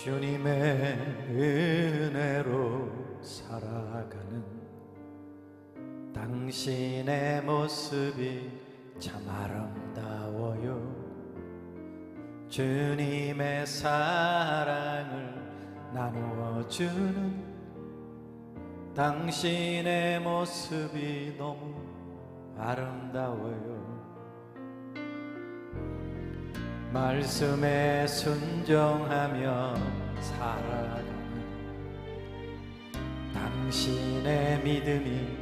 주님의 은혜로 살아가는 당신의 모습이 참 아름다워요. 주님의 사랑을 나누어주는 당신의 모습이 너무 아름다워요. 말씀에 순종하며 살아가는 당신의 믿음이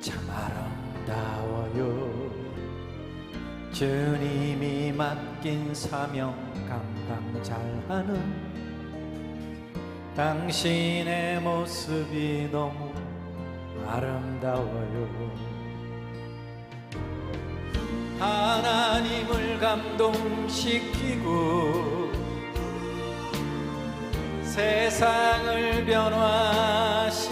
참 아름다워요. 주님이 맡긴 사명 감당 잘하는 당신의 모습이 너무 아름다워요. 하나님을 감동시키고 세상을 변화시키니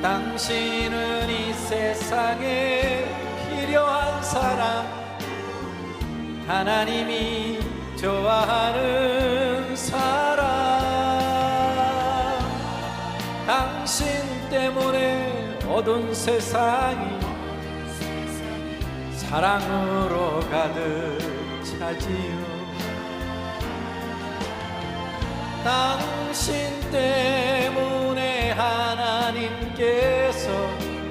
당신은 이 세상에 필요한 사람, 하나님이 좋아하는 사람, 당신 때문에 어두운 세상이 사랑으로 가득 차지요. 당신 때문에 하나님께서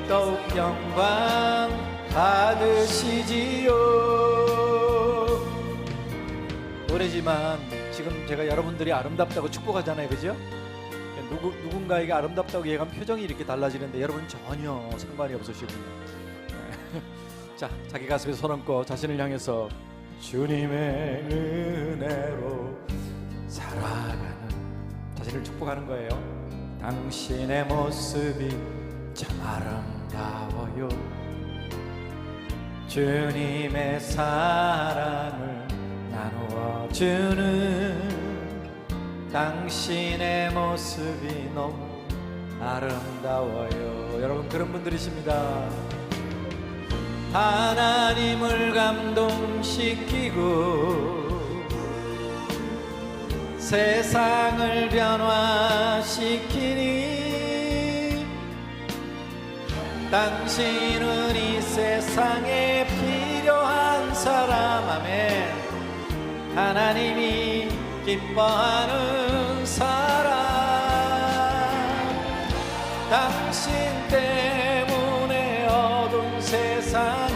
더욱 영광 받으시지요. 노래지만 지금 제가 여러분들이 아름답다고 축복하잖아요, 그죠? 누군가에게 아름답다고 얘기하면 표정이 이렇게 달라지는데 여러분은 전혀 상관이 없으시군요. 자, 자기 가슴에 손 얹고 자신을 향해서 주님의 은혜로 살아가는 자신을 축복하는 거예요. 당신의 모습이 참 아름다워요. 주님의 사랑을 나누어 주는 당신의 모습이 너무 아름다워요. 여러분 그런 분들이십니다. 하나님을 감동시키고 세상을 변화시키니 당신은 이 세상에 필요한 사람, 아멘. 하나님이 기뻐하는 사람, 당신 때문에 어두운 세상이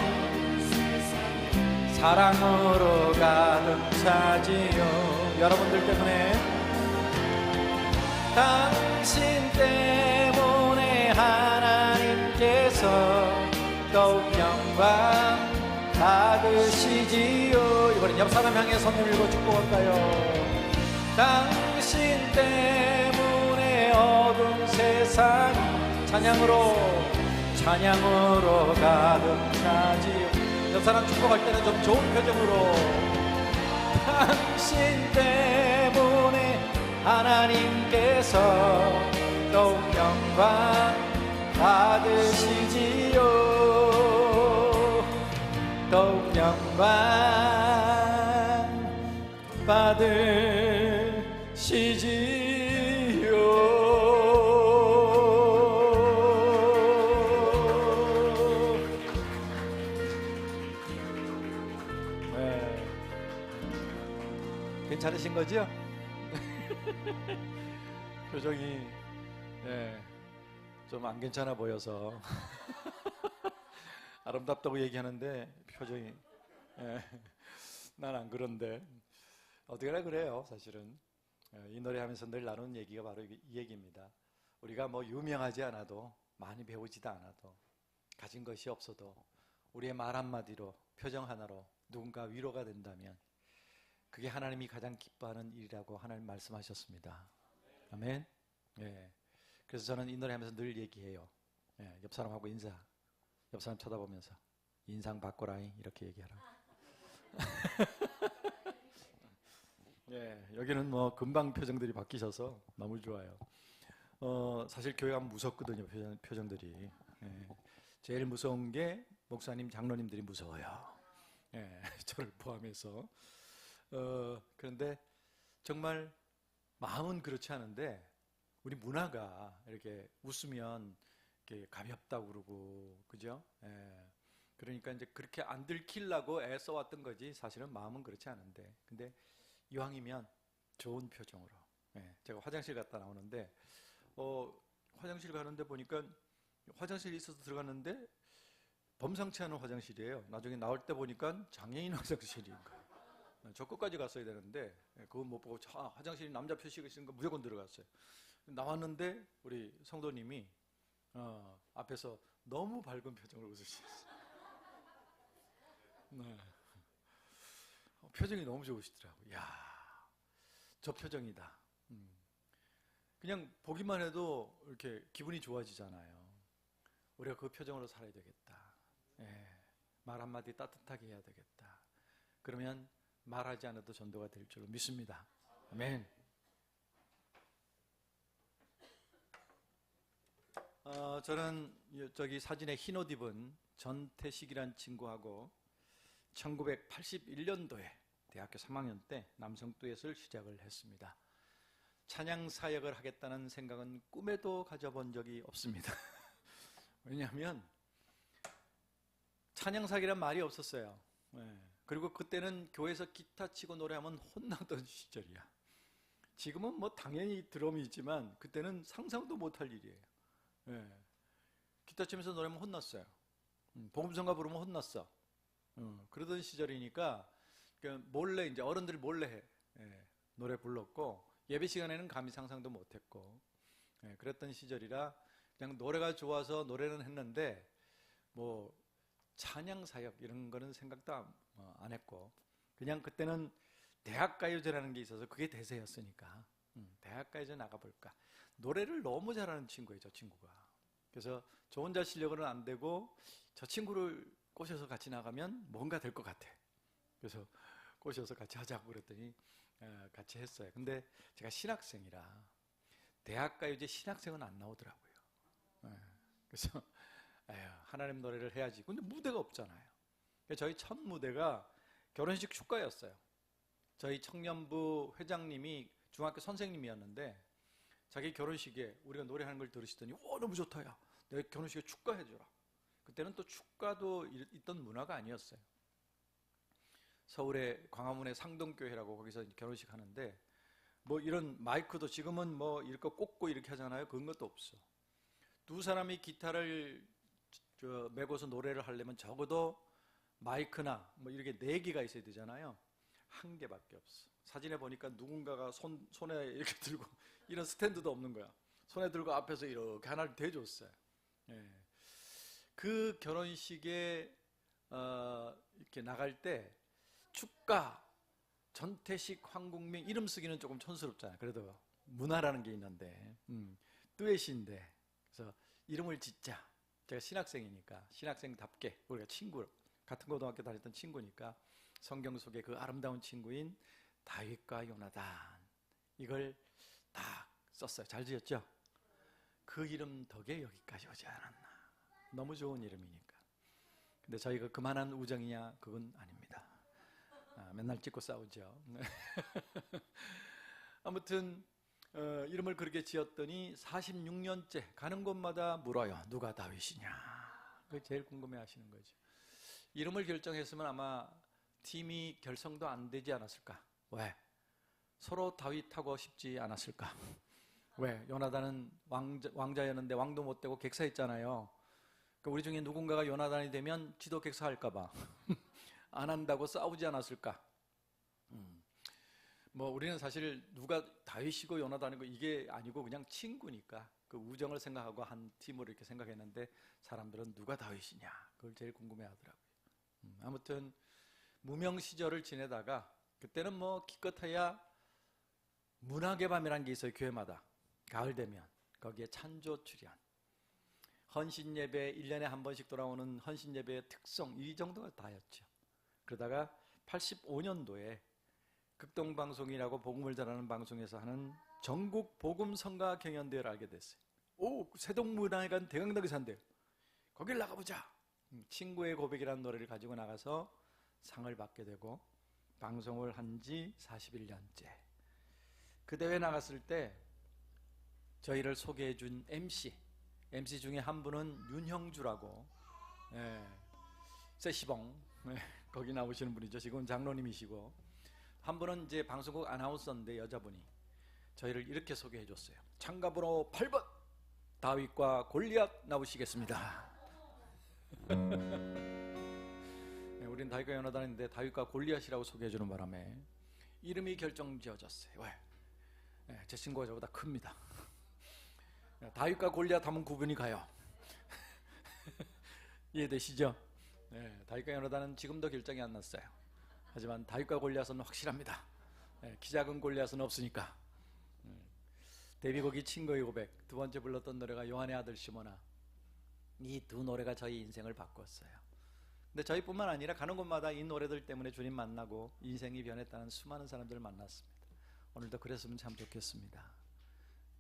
사랑으로 가득 차지요. 여러분들 때문에, 당신 때문에 하나님께서 더욱 영광 받으시지요. 이번엔 옆 사람 향해 손 들고 축복할까요? 당신 때문에 어두운 세상 찬양으로 가득 차지요. 옆 사람 축복할 때는 좀 좋은 표정으로, 당신 때문에 하나님께서 더욱 영광 받으시지요. 더욱 영광 받으시지요. 네. 괜찮으신 거죠? 표정이 좀 안 괜찮아 보여서 아름답다고 얘기하는데 표정이 난 안 그런데 어떻게나 그래요. 사실은 이 노래하면서 늘 나누는 얘기가 바로 이 얘기입니다. 우리가 뭐 유명하지 않아도 많이 배우지도 않아도 가진 것이 없어도 우리의 말 한마디로 표정 하나로 누군가 위로가 된다면 그게 하나님이 가장 기뻐하는 일이라고 하나님 말씀하셨습니다. 아멘. 그래서 저는 이 노래하면서 늘 얘기해요. 옆 사람하고 옆 사람 쳐다보면서 인상 바꿔라잉 이렇게 얘기하라. 여기는 뭐 금방 표정들이 바뀌셔서 너무 좋아요. 사실 교회 가면 무섭거든요. 표정들이. 제일 무서운 게 목사님, 장로님들이 무서워요. 저를 포함해서. 그런데 정말 마음은 그렇지 않은데 우리 문화가 이렇게 웃으면 이렇게 가볍다고 그러고, 그죠? 예. 그러니까 이제 그렇게 안 들키려고 애써왔던 거지 사실은 마음은 그렇지 않은데, 근데 이왕이면 좋은 표정으로. 예. 제가 화장실 갔다 나오는데 화장실 가는데 보니까 화장실에 있어서 들어갔는데 범상치 않은 화장실이에요. 나중에 나올 때 보니까 장애인 화장실인 거예요. 저 끝까지 갔어야 되는데 그거 못 보고 화장실이 남자 표시가 있으니까 무조건 들어갔어요. 나왔는데 우리 성도님이 앞에서 너무 밝은 표정을 웃으셨어요. 네. 표정이 너무 좋으시더라고요. 야, 저 표정이다. 그냥 보기만 해도 이렇게 기분이 좋아지잖아요. 우리가 그 표정으로 살아야 되겠다. 예, 말 한마디 따뜻하게 해야 되겠다. 그러면 말하지 않아도 전도가 될 줄로 믿습니다. 아멘. 저는 저기 사진에 흰 옷 입은 전태식이란 친구하고 1981년도에 대학교 3학년 때 남성 듀엣을 시작을 했습니다. 찬양 사역을 하겠다는 생각은 꿈에도 가져본 적이 없습니다. 왜냐하면 찬양 사역이란 말이 없었어요. 그리고 그때는 교회에서 기타 치고 노래하면 혼나던 시절이야. 지금은 뭐 당연히 드럼이 있지만 그때는 상상도 못할 일이에요. 기타 치면서 노래하면 혼났어요. 복음성가 부르면 혼났어. 그러던 시절이니까 몰래 이제 어른들이 몰래 해. 노래 불렀고 예배 시간에는 감히 상상도 못했고 그랬던 시절이라 그냥 노래가 좋아서 노래는 했는데 뭐 찬양 사역 이런 거는 생각도 안 했고 그냥 그때는 대학가요제라는 게 있어서 그게 대세였으니까 대학가요제 나가볼까. 노래를 너무 잘하는 친구예요, 저 친구가. 그래서 저 혼자 실력으로는 안 되고 저 친구를 꼬셔서 같이 나가면 뭔가 될 것 같아. 그래서 꼬셔서 같이 하자고 그랬더니 같이 했어요. 근데 제가 신학생이라 대학가요제 신학생은 안 나오더라고요. 그래서 하나님 노래를 해야지. 근데 무대가 없잖아요. 저희 첫 무대가 결혼식 축가였어요. 저희 청년부 회장님이 중학교 선생님이었는데 자기 결혼식에 우리가 노래하는 걸 들으시더니 너무 좋다 야, 내 결혼식에 축가해줘라. 그때는 또 축가도 있던 문화가 아니었어요. 서울의 광화문의 상동교회라고 거기서 결혼식 하는데 뭐 이런 마이크도 지금은 뭐 이렇게 꽂고 이렇게 하잖아요. 그런 것도 없어. 두 사람이 기타를 메고서 노래를 하려면 적어도 마이크나 뭐 이렇게 4개가 있어야 되잖아요. 1개밖에 없어. 사진에 보니까 누군가가 손에 이렇게 들고 이런 스탠드도 없는 거야. 손에 들고 앞에서 이렇게 하나를 대줬어요. 그 결혼식에 이렇게 나갈 때 축가 전태식, 황국민 이름 쓰기는 조금 촌스럽잖아요. 그래도 문화라는 게 있는데 듀엣인데 그래서 이름을 짓자. 제가 신학생이니까 신학생답게 우리가 친구 같은 고등학교 다녔던 친구니까 성경 속에 그 아름다운 친구인 다윗과 요나단 이걸 딱 썼어요. 잘 지었죠? 그 이름 덕에 여기까지 오지 않았나. 너무 좋은 이름이니까. 근데 저희가 그만한 우정이냐? 그건 아닙니다. 맨날 찍고 싸우죠. 아무튼 이름을 그렇게 지었더니 46년째 가는 곳마다 물어요. 누가 다윗이냐? 그게 제일 궁금해하시는 거죠. 이름을 결정했으면 아마 팀이 결성도 안 되지 않았을까? 왜? 서로 다윗하고 싶지 않았을까? 왜? 요나단은 왕자였는데 왕도 못 되고 객사했잖아요. 그러니까 우리 중에 누군가가 요나단이 되면 지도 객사할까봐 안 한다고 싸우지 않았을까? 뭐 우리는 사실 누가 다윗이고 요나단이고 이게 아니고 그냥 친구니까 그 우정을 생각하고 한 팀으로 이렇게 생각했는데 사람들은 누가 다윗이냐? 그걸 제일 궁금해하더라고요. 아무튼 무명 시절을 지내다가 그때는 뭐 기껏해야 문학의 밤이라는 게 있어요. 교회마다 가을 되면 거기에 찬조 출연 헌신 예배 1년에 한 번씩 돌아오는 헌신 예배의 특성 이 정도가 다였죠. 그러다가 85년도에 극동방송이라고 복음을 전하는 방송에서 하는 전국 복음 성가 경연대회를 알게 됐어요. 세동문화회관 대강당에서 한대요. 거길 나가보자. 친구의 고백이라는 노래를 가지고 나가서 상을 받게 되고 방송을 한 지 41년째. 그 대회 나갔을 때 저희를 소개해 준 MC 중에 한 분은 윤형주라고, 세시봉, 거기 나오시는 분이죠. 지금 장로님이시고, 한 분은 이제 방송국 아나운서인데 여자분이 저희를 이렇게 소개해 줬어요. 참가번호 8번 다윗과 골리앗 나오시겠습니다. 우린 다윗과 요나단인데 다윗과 골리앗이라고 소개해 주는 바람에 이름이 결정지어졌어요. 왜? 제 친구가 저보다 큽니다. 다윗과 골리앗 하면 구분이 가요. 이해되시죠? 다윗과 요나단은 지금도 결정이 안 났어요. 하지만 다윗과 골리앗은 확실합니다. 키 작은 골리앗은 없으니까. 데뷔곡이 친구의 고백, 두 번째 불렀던 노래가 요한의 아들 시몬아. 이 두 노래가 저희 인생을 바꿨어요. 근데 저희뿐만 아니라 가는 곳마다 이 노래들 때문에 주님 만나고 인생이 변했다는 수많은 사람들을 만났습니다. 오늘도 그랬으면 참 좋겠습니다.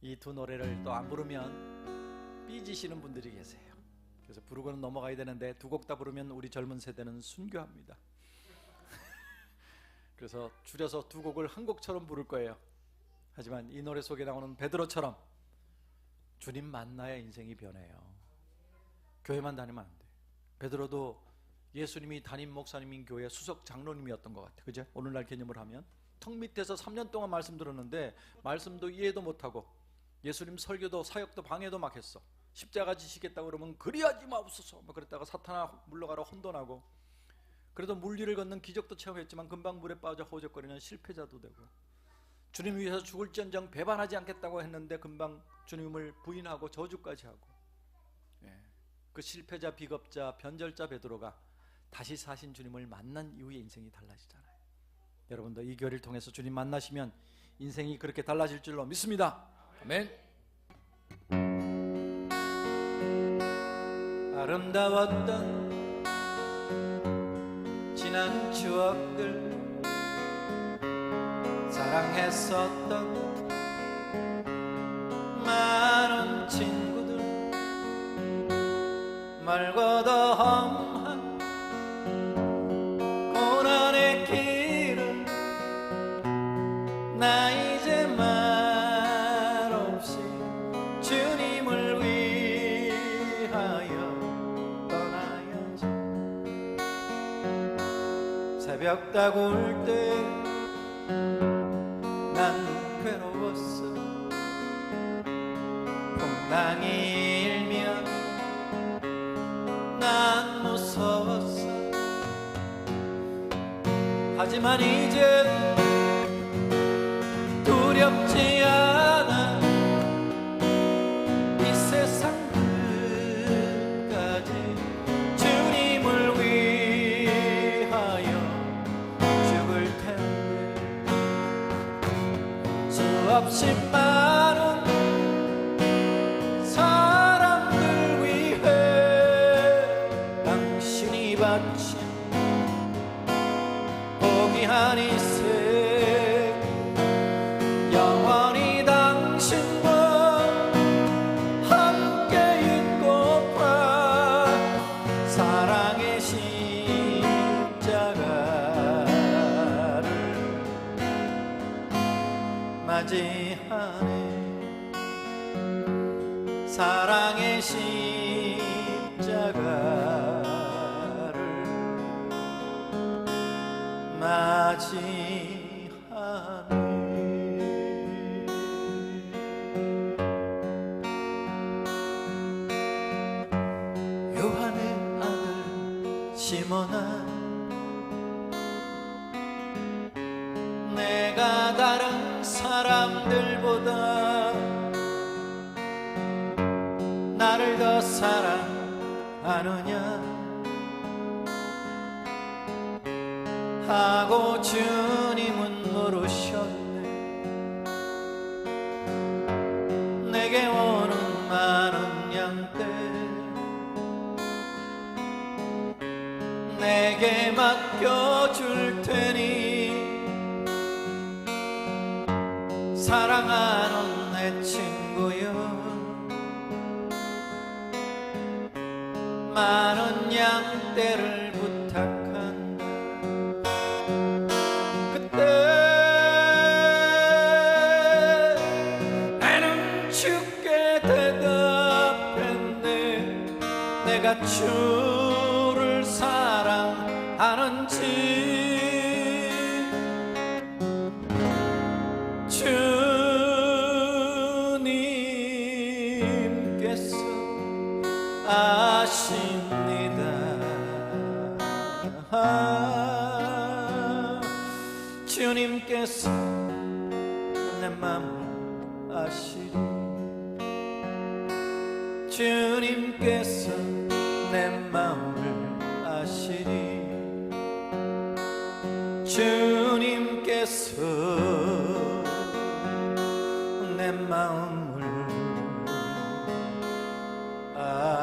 이 두 노래를 또 안 부르면 삐지시는 분들이 계세요. 그래서 부르고는 넘어가야 되는데 두 곡 다 부르면 우리 젊은 세대는 순교합니다. 그래서 줄여서 두 곡을 한 곡처럼 부를 거예요. 하지만 이 노래 속에 나오는 베드로처럼 주님 만나야 인생이 변해요. 교회만 다니면 안 돼. 베드로도 예수님이 담임 목사님인 교회 수석 장로님이었던 것 같아요. 그죠? 오늘날 개념을 하면 턱 밑에서 3년 동안 말씀 들었는데 말씀도 이해도 못하고 예수님 설교도 사역도 방해도 막 했어. 십자가 지시겠다고 그러면 그리하지 마옵소서 막 그랬다가 사탄아 물러가라 혼돈하고, 그래도 물 위를 걷는 기적도 체험했지만 금방 물에 빠져 허우적거리는 실패자도 되고, 주님 위해서 죽을지언정 배반하지 않겠다고 했는데 금방 주님을 부인하고 저주까지 하고, 그 실패자, 비겁자, 변절자 베드로가 다시 사신 주님을 만난 이후에 인생이 달라지잖아요. 여러분도 이 교회를 통해서 주님 만나시면 인생이 그렇게 달라질 줄로 믿습니다. 아멘. 아름다웠던 지난 추억들, 사랑했었던 많은 친구들, 멀고도 험한 고난의 길을 나 이제 말없이 주님을 위하여 떠나야지. 새벽 다구울 때 난 괴로웠어. 풍랑이 일면 난 무서웠어. 하지만 이제 두렵지 않아. 이 세상 끝까지 주님을 위하여 죽을 텐데, 수없이 많은 사람들 위해 당신이 바친 고귀한 이세 영원히 당신과 함께 있고파 사랑의 십자가를 맞이하네. 사랑의 십자가를 맞이하네. 요한의 아들 시몬아, 내가 다른 사람들보다 나를 더 사랑하느냐 하고 주님은 물으셨네. 내게 오는 많은 양떼 내게 맡겨줄 테니 사랑하는 내 친구여, 많은 양떼를 부탁한다. 내가 주를 사랑하는지 주님께서 아십니다. 주님께서 내 마음을 아시리. 주님께서 내 마음을 아시리. 주님께서 내 마음을 아시리.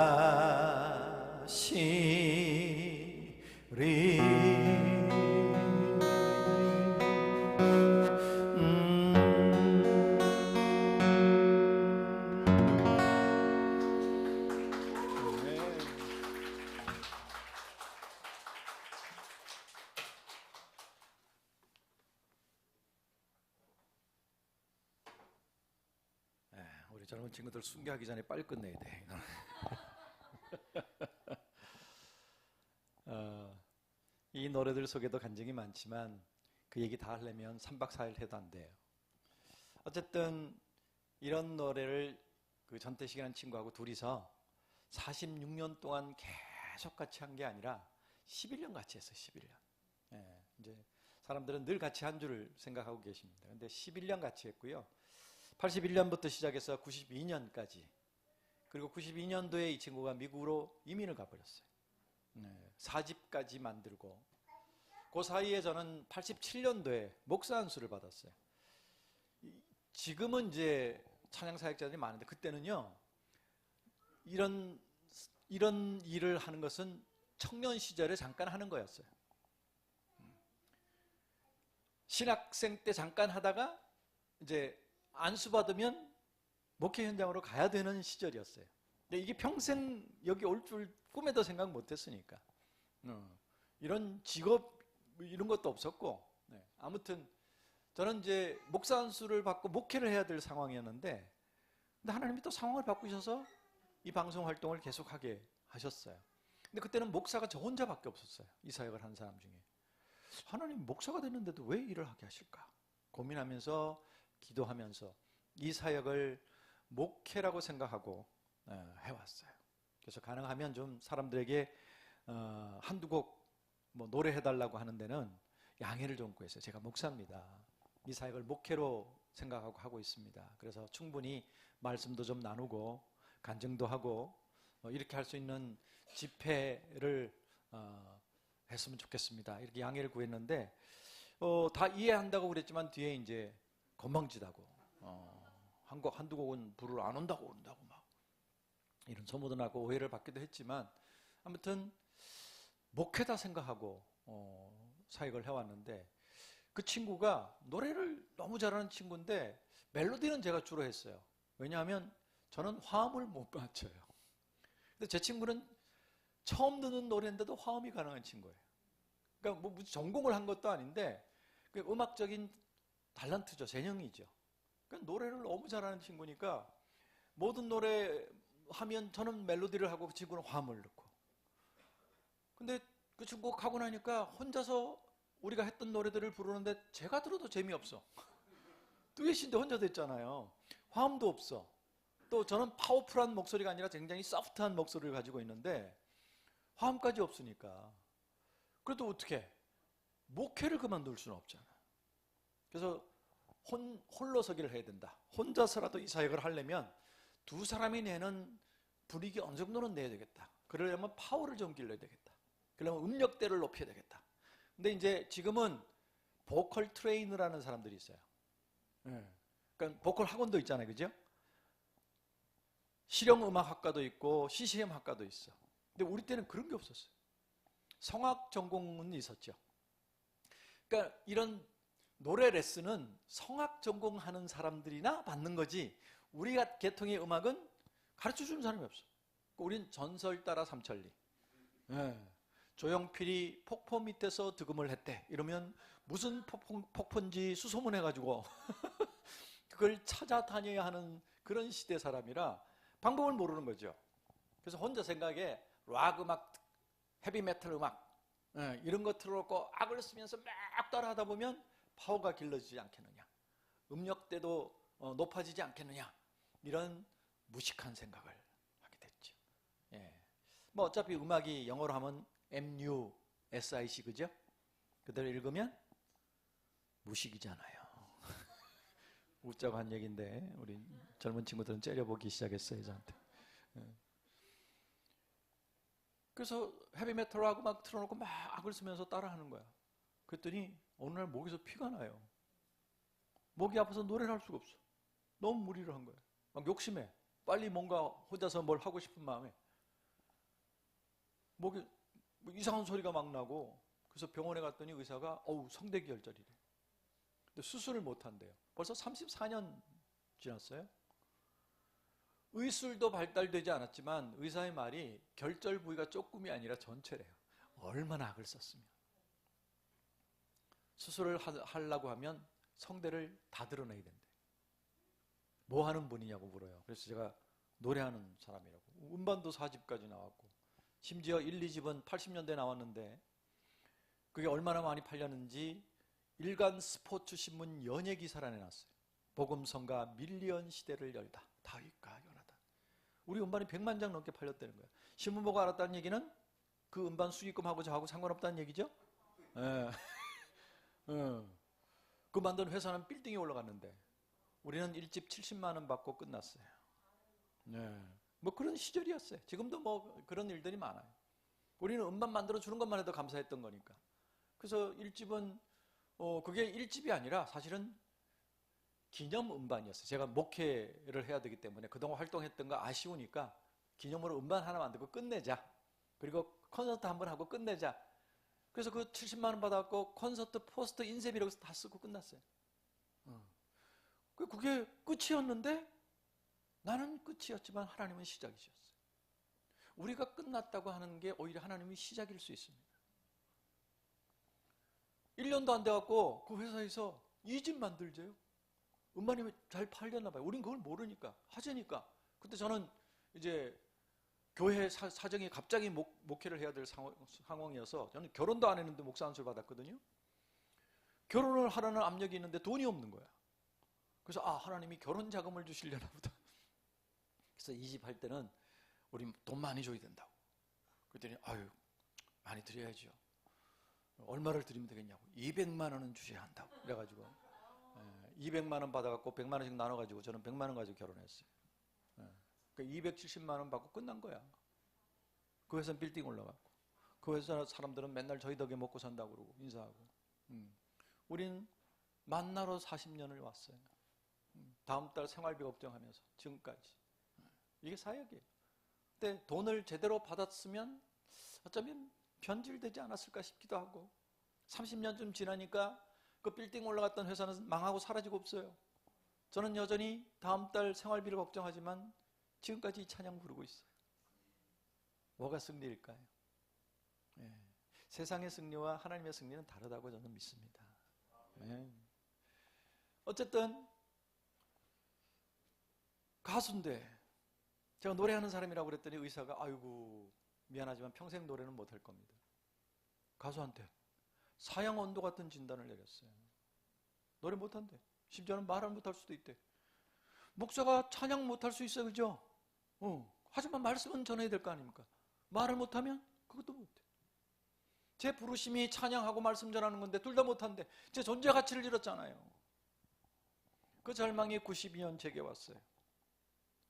우리 젊은 친구들 순교하기 전에 빨리 끝내야 돼. 이 노래들 속에도 간증이 많지만 그 얘기 다 하려면 3박 4일 해도 안 돼요. 어쨌든 이런 노래를 그 전태식이라는 친구하고 둘이서 46년 동안 계속 같이 한 게 아니라 11년 같이 했어요. 11년. 이제 사람들은 늘 같이 한 줄을 생각하고 계십니다. 근데 11년 같이 했고요. 81년부터 시작해서 92년까지, 그리고 92년도에 이 친구가 미국으로 이민을 가버렸어요. 4집까지 만들고, 그 사이에 저는 87년도에 목사 안수를 받았어요. 지금은 이제 찬양사역자들이 많은데 그때는요, 이런 일을 하는 것은 청년 시절에 잠깐 하는 거였어요. 신학생 때 잠깐 하다가 이제 안수 받으면 목회 현장으로 가야 되는 시절이었어요. 근데 이게 평생 여기 올 줄 꿈에도 생각 못했으니까 이런 직업 이런 것도 없었고, 아무튼 저는 이제 목사 안수를 받고 목회를 해야 될 상황이었는데, 근데 하나님이 또 상황을 바꾸셔서 이 방송 활동을 계속하게 하셨어요. 근데 그때는 목사가 저 혼자밖에 없었어요. 이 사역을 한 사람 중에. 하나님, 목사가 됐는데도 왜 일을 하게 하실까 고민하면서 기도하면서 이 사역을 목회라고 생각하고 해왔어요. 그래서 가능하면 좀 사람들에게 한두 곡 뭐 노래해달라고 하는 데는 양해를 좀 구했어요. 제가 목사입니다. 이 사역을 목회로 생각하고 하고 있습니다. 그래서 충분히 말씀도 좀 나누고 간증도 하고 이렇게 할 수 있는 집회를 했으면 좋겠습니다. 이렇게 양해를 구했는데 다 이해한다고 그랬지만 뒤에 이제 건방지다고 한두 곡은 부를 안 온다고 막 이런 소문도 나고 오해를 받기도 했지만, 아무튼 목회다 생각하고 사역을 해왔는데, 그 친구가 노래를 너무 잘하는 친구인데 멜로디는 제가 주로 했어요. 왜냐하면 저는 화음을 못 맞춰요. 근데 제 친구는 처음 듣는 노래인데도 화음이 가능한 친구예요. 그러니까 뭐 전공을 한 것도 아닌데 음악적인 탤런트죠. 재능이죠. 그러니까 노래를 너무 잘하는 친구니까 모든 노래 하면 저는 멜로디를 하고 그 친구는 화음을 넣고. 근데 그 친구가 가고 나니까 혼자서 우리가 했던 노래들을 부르는데 제가 들어도 재미없어. 듀엣인데 혼자 됐잖아요. 화음도 없어. 또 저는 파워풀한 목소리가 아니라 굉장히 소프트한 목소리를 가지고 있는데 화음까지 없으니까. 그래도 어떻게 목회를 그만둘 수는 없잖아. 그래서 홀로 서기를 해야 된다. 혼자서라도 이 사역을 하려면 두 사람이 내는 분위기 어느 정도는 내야 되겠다. 그러려면 파워를 좀 길러야 되겠다. 그러려면 음역대를 높여야 되겠다. 근데 이제 지금은 보컬 트레이너라는 사람들이 있어요. 그러니까 보컬 학원도 있잖아요. 그죠? 실용음악학과도 있고 CCM 학과도 있어. 근데 우리 때는 그런 게 없었어요. 성악 전공은 있었죠. 그러니까 이런 노래 레슨은 성악 전공하는 사람들이나 받는 거지, 우리가 계통의 음악은 가르쳐주는 사람이 없어. 우린 전설 따라 삼천리. 조용필이 폭포 밑에서 득음을 했대. 이러면 무슨 폭포인지 수소문해가지고 그걸 찾아다녀야 하는 그런 시대 사람이라 방법을 모르는 거죠. 그래서 혼자 생각에 락 음악, 헤비메탈 음악 이런 거 틀어놓고 악을 쓰면서 막 따라하다 보면 파워가 길러지지 않겠느냐, 음역대도 높아지지 않겠느냐, 이런 무식한 생각을 하게 됐죠. 예. 뭐 어차피 음악이 영어로 하면 MUSIC, 그죠? 그대로 읽으면 무식이잖아요. 웃자고 한 얘기인데 우리 젊은 친구들은 째려보기 시작했어요, 저한테. 그래서 헤비메탈 하고 막 틀어놓고 막 악을 쓰면서 따라하는 거야. 그랬더니 어느 날 목에서 피가 나요. 목이 아파서 노래를 할 수가 없어. 너무 무리를 한 거야. 막 욕심해. 빨리 뭔가 혼자서 뭘 하고 싶은 마음에 목에 뭐 이상한 소리가 막 나고, 그래서 병원에 갔더니 의사가 성대기혈절이래. 근데 수술을 못 한대요. 벌써 34년 지났어요. 의술도 발달되지 않았지만 의사의 말이 결절 부위가 조금이 아니라 전체래요. 얼마나 악을 썼으면. 수술을 하려고 하면 성대를 다 드러내야 된대. 뭐 하는 분이냐고 물어요. 그래서 제가 노래하는 사람이라고. 음반도 4집까지 나왔고, 심지어 1, 2집은 80년대에 나왔는데 그게 얼마나 많이 팔렸는지 일간 스포츠 신문 연예 기사를 내놨어요. 복음성가 밀리언 시대를 열다. 다윗과 요나단. 우리 음반이 100만 장 넘게 팔렸다는 거예요. 신문 보고 알았다는 얘기는 그 음반 수익금하고 저하고 상관없다는 얘기죠? 예. 그 만든 회사는 빌딩에 올라갔는데 우리는 1집 70만 원 받고 끝났어요. 네. 뭐 그런 시절이었어요. 지금도 뭐 그런 일들이 많아요. 우리는 음반 만들어 주는 것만 해도 감사했던 거니까. 그래서 1집은 그게 1집이 아니라 사실은 기념 음반이었어요. 제가 목회를 해야 되기 때문에 그동안 활동했던 거 아쉬우니까 기념으로 음반 하나 만들고 끝내자. 그리고 콘서트 한번 하고 끝내자. 그래서 그 70만 원 받았고 콘서트 포스터 인쇄비라고 해서 다 쓰고 끝났어요. 그게 끝이었는데 나는 끝이었지만 하나님은 시작이셨어요. 우리가 끝났다고 하는 게 오히려 하나님이 시작일 수 있습니다. 1년도 안 돼갖고 그 회사에서 2집 만들재요. 음반이 잘 팔렸나 봐요. 우린 그걸 모르니까, 하자니까. 그때 저는 이제 교회 사정이 갑자기 목회를 해야 될 상황이어서 저는 결혼도 안 했는데 목사 안수를 받았거든요. 결혼을 하라는 압력이 있는데 돈이 없는 거야. 그래서 하나님이 결혼 자금을 주시려나 보다. 그래서 2집 할 때는 우리 돈 많이 줘야 된다고. 그랬더니 많이 드려야죠. 얼마를 드리면 되겠냐고. 200만 원은 주셔야 한다고. 그래가지고 200만 원 받아갖고 100만 원씩 나눠가지고 저는 100만 원 가지고 결혼했어요. 그러니까 270만 원 받고 끝난 거야. 그 회사는 빌딩 올라갔고, 그 회사 사람들은 맨날 저희 덕에 먹고 산다고 그러고 인사하고. 우린 만나러 40년을 왔어요. 다음 달 생활비 걱정하면서 지금까지. 이게 사역이에요. 근데 돈을 제대로 받았으면 어쩌면 변질되지 않았을까 싶기도 하고, 30년쯤 지나니까 그 빌딩 올라갔던 회사는 망하고 사라지고 없어요. 저는 여전히 다음 달 생활비를 걱정하지만 지금까지 이 찬양 부르고 있어요. 뭐가 승리일까요? 세상의 승리와 하나님의 승리는 다르다고 저는 믿습니다. 어쨌든 가수인데 제가 노래하는 사람이라고 그랬더니 의사가 아이고 미안하지만 평생 노래는 못할 겁니다. 가수한테 사형 언도 같은 진단을 내렸어요. 노래 못한대. 심지어는 말을 못할 수도 있대. 목사가 찬양 못할 수 있어요, 그죠? 하지만 말씀은 전해야 될 거 아닙니까? 말을 못하면 그것도 못해. 제 부르심이 찬양하고 말씀 전하는 건데 둘 다 못한대. 제 존재 가치를 잃었잖아요. 그 절망이 92년 제게 왔어요.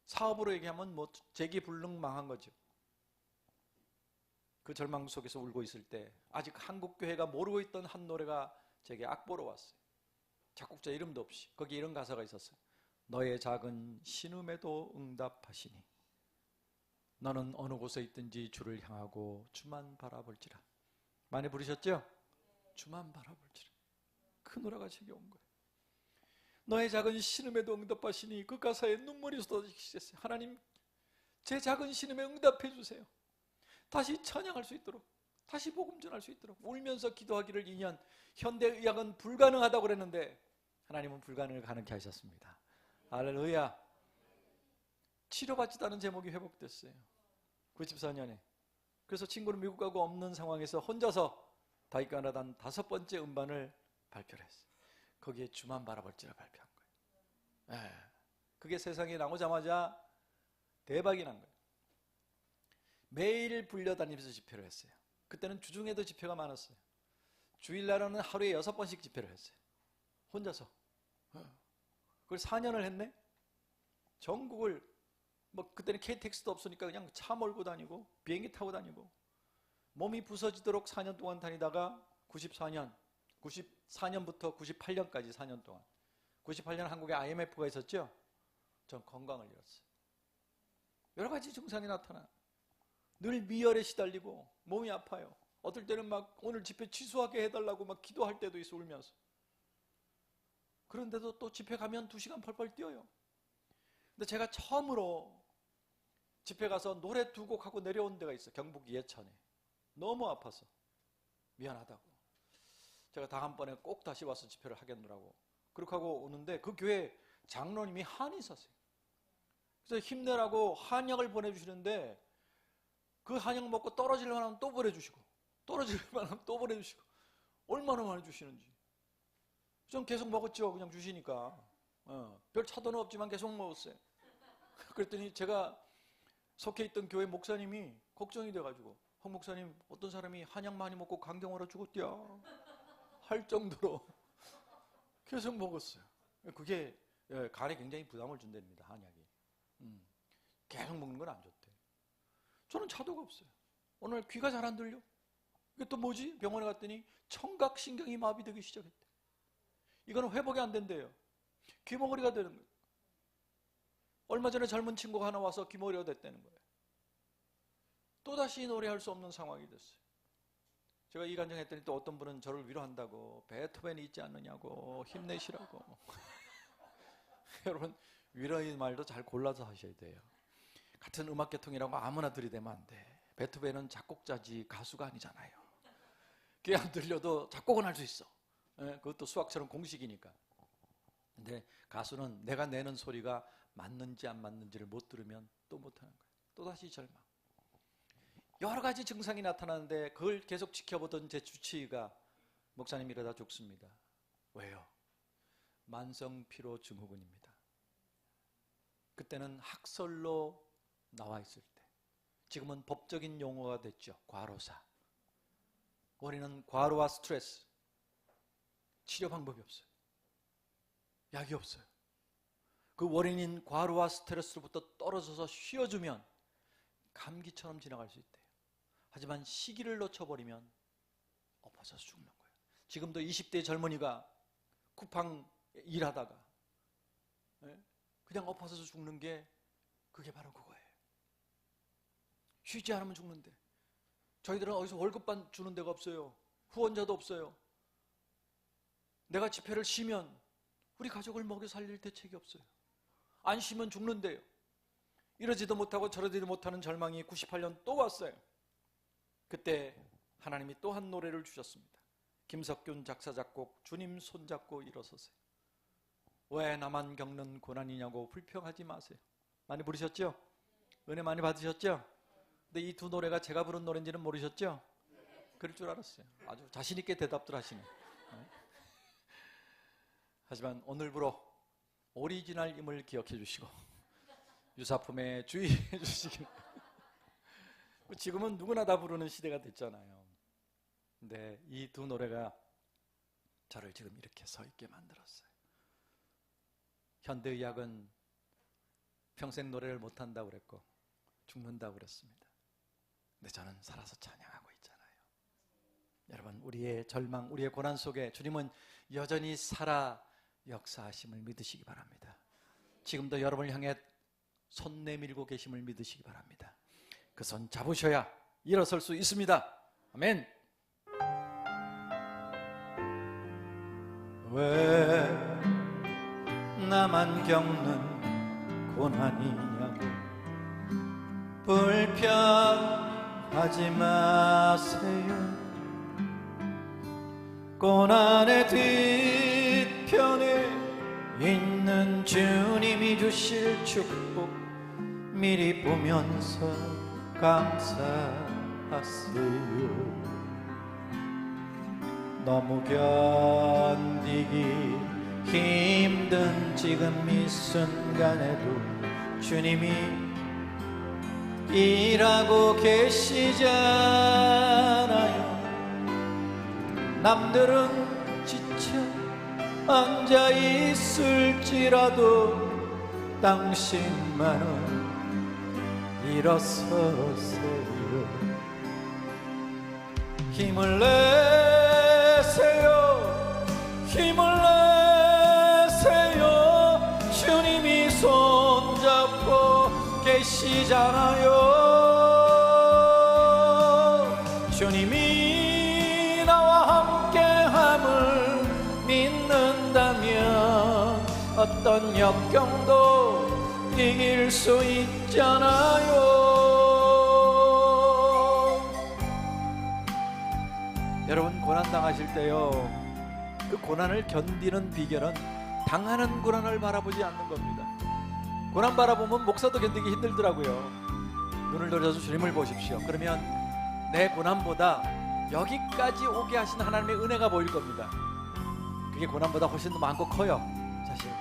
사업으로 얘기하면 뭐 재기불능망한 거죠. 그 절망 속에서 울고 있을 때 아직 한국교회가 모르고 있던 한 노래가 제게 악보로 왔어요. 작곡자 이름도 없이 거기 이런 가사가 있었어요. 너의 작은 신음에도 응답하시니 너는 어느 곳에 있든지 주를 향하고 주만 바라볼지라. 많이 부르셨죠? 주만 바라볼지라. 그 노래가 제게 온 거예요. 너의 작은 신음에도 응답하시니 그 가사에 눈물이 쏟아지기 시작했어요. 하나님, 제 작은 신음에 응답해 주세요. 다시 찬양할 수 있도록, 다시 복음 전할 수 있도록. 울면서 기도하기를 2년. 현대의학은 불가능하다고 그랬는데 하나님은 불가능을 가능케 하셨습니다. 할렐루야. 치료받지도 않은 제목이 회복됐어요. 94년에 그래서 친구는 미국 가고 없는 상황에서 혼자서 다윗가나단 5번째 음반을 발표를 했어요. 거기에 주만 바라볼지라 발표한 거예요. 예. 그게 세상에 나오자마자 대박이 난 거예요. 매일 불려다니면서 집회를 했어요. 그때는 주중에도 집회가 많았어요. 주일날은 하루에 6번씩 집회를 했어요. 혼자서. 그걸 4년을 했네. 전국을, 뭐 그때는 KTX도 없으니까 그냥 차 몰고 다니고 비행기 타고 다니고 몸이 부서지도록 4년 동안 다니다가 94년부터 98년까지 4년 동안, 98년 한국에 IMF가 있었죠. 전 건강을 잃었어요. 여러 가지 증상이 나타나. 늘 미열에 시달리고 몸이 아파요. 어떨 때는 막 오늘 집회 취소하게 해달라고 막 기도할 때도 있어, 울면서. 그런데도 또 집회 가면 2시간 펄펄 뛰어요. 근데 제가 처음으로 집회 가서 노래 2곡 하고 내려온 데가 있어. 경북 예천에. 너무 아파서 미안하다고. 제가 다음번에 꼭 다시 와서 집회를 하겠노라고. 그렇게 하고 오는데 그 교회 장로님이 한의사세요. 그래서 힘내라고 한약을 보내주시는데 그 한약 먹고 떨어질만 하면 또 보내주시고 떨어질만 하면 또 보내주시고 얼마나 많이 주시는지. 좀 계속 먹었죠. 그냥 주시니까. 별 차도는 없지만 계속 먹었어요. 그랬더니 제가 속해 있던 교회 목사님이 걱정이 돼가지고, 홍 목사님, 어떤 사람이 한약 많이 먹고 간경화로 죽었대요 할 정도로 계속 먹었어요. 그게 간에 굉장히 부담을 준답니다. 한약이. 계속 먹는 건 안 좋대. 저는 차도가 없어요. 오늘 귀가 잘 안 들려. 이게 또 뭐지? 병원에 갔더니 청각신경이 마비되기 시작했대. 이거는 회복이 안 된대요. 귀머거리가 되는 거예요. 얼마 전에 젊은 친구가 하나 와서 귀머거리가 됐다는 거예요. 또다시 노래할 수 없는 상황이 됐어요. 제가 이 간증했더니 또 어떤 분은 저를 위로한다고, 베토벤이 있지 않느냐고, 힘내시라고. 여러분, 위로의 말도 잘 골라서 하셔야 돼요. 같은 음악계통이라고 아무나 들이대면 안 돼. 베토벤은 작곡자지 가수가 아니잖아요. 귀 안 들려도 작곡은 할 수 있어. 그것도 수학처럼 공식이니까. 근데 가수는 내가 내는 소리가 맞는지 안 맞는지를 못 들으면 또 못하는 거예요. 또다시 절망. 여러 가지 증상이 나타나는데 그걸 계속 지켜보던 제 주치의가, 목사님 이러다 죽습니다. 왜요? 만성피로 증후군입니다. 그때는 학설로 나와 있을 때, 지금은 법적인 용어가 됐죠. 과로사. 원인은 과로와 스트레스. 치료 방법이 없어요. 약이 없어요. 그 원인인 과로와 스트레스로부터 떨어져서 쉬어주면 감기처럼 지나갈 수 있대요. 하지만 시기를 놓쳐버리면 엎어져서 죽는 거예요. 지금도 20대 젊은이가 쿠팡 일하다가 그냥 엎어져서 죽는 게, 그게 바로 그거예요. 쉬지 않으면 죽는데. 저희들은 어디서 월급 주는 데가 없어요. 후원자도 없어요. 내가 집회를 쉬면 우리 가족을 먹여 살릴 대책이 없어요. 안 쉬면 죽는데요. 이러지도 못하고 저러지도 못하는 절망이 98년 또 왔어요. 그때 하나님이 또 한 노래를 주셨습니다. 김석균 작사 작곡, 주님 손잡고 일어서세요. 왜 나만 겪는 고난이냐고 불평하지 마세요. 많이 부르셨죠? 은혜 많이 받으셨죠? 근데 이 2 노래가 제가 부른 노래인지는 모르셨죠? 그럴 줄 알았어요. 아주 자신 있게 대답들 하시네. 하지만 오늘부로 오리지널임을 기억해 주시고 유사품에 주의해 주시길. 지금은 누구나 다 부르는 시대가 됐잖아요. 근데 이 2 노래가 저를 지금 이렇게 서 있게 만들었어요. 현대의학은 평생 노래를 못한다고 그랬고 죽는다고 그랬습니다. 근데 저는 살아서 찬양하고 있잖아요. 여러분, 우리의 절망, 우리의 고난 속에 주님은 여전히 살아 역사하심을 믿으시기 바랍니다. 지금도 여러분을 향해 손 내밀고 계심을 믿으시기 바랍니다. 그 손 잡으셔야 일어설 수 있습니다. 아멘. 왜 나만 겪는 고난이냐고 불평하지 마세요. 고난의 뒤편에 있는 주님이 주실 축복 미리 보면서 감사해요. 너무 견디기 힘든 지금 이 순간에도 주님이 일하고 계시잖아요. 남들은 지쳐 앉아 있을지라도 당신만은 일어서세요. 힘을 내세요. 힘을 내세요. 주님이 손잡고 계시잖아요. 주님이 나와 함께함을 믿는다면 어떤 역경도 이길 수 있잖아요. 여러분, 고난 당하실 때요, 그 고난을 견디는 비결은 당하는 고난을 바라보지 않는 겁니다. 고난 바라보면 목사도 견디기 힘들더라고요. 눈을 돌려서 주님을 보십시오. 그러면 내 고난보다 여기까지 오게 하신 하나님의 은혜가 보일 겁니다. 그게 고난보다 훨씬 더 많고 커요. 사실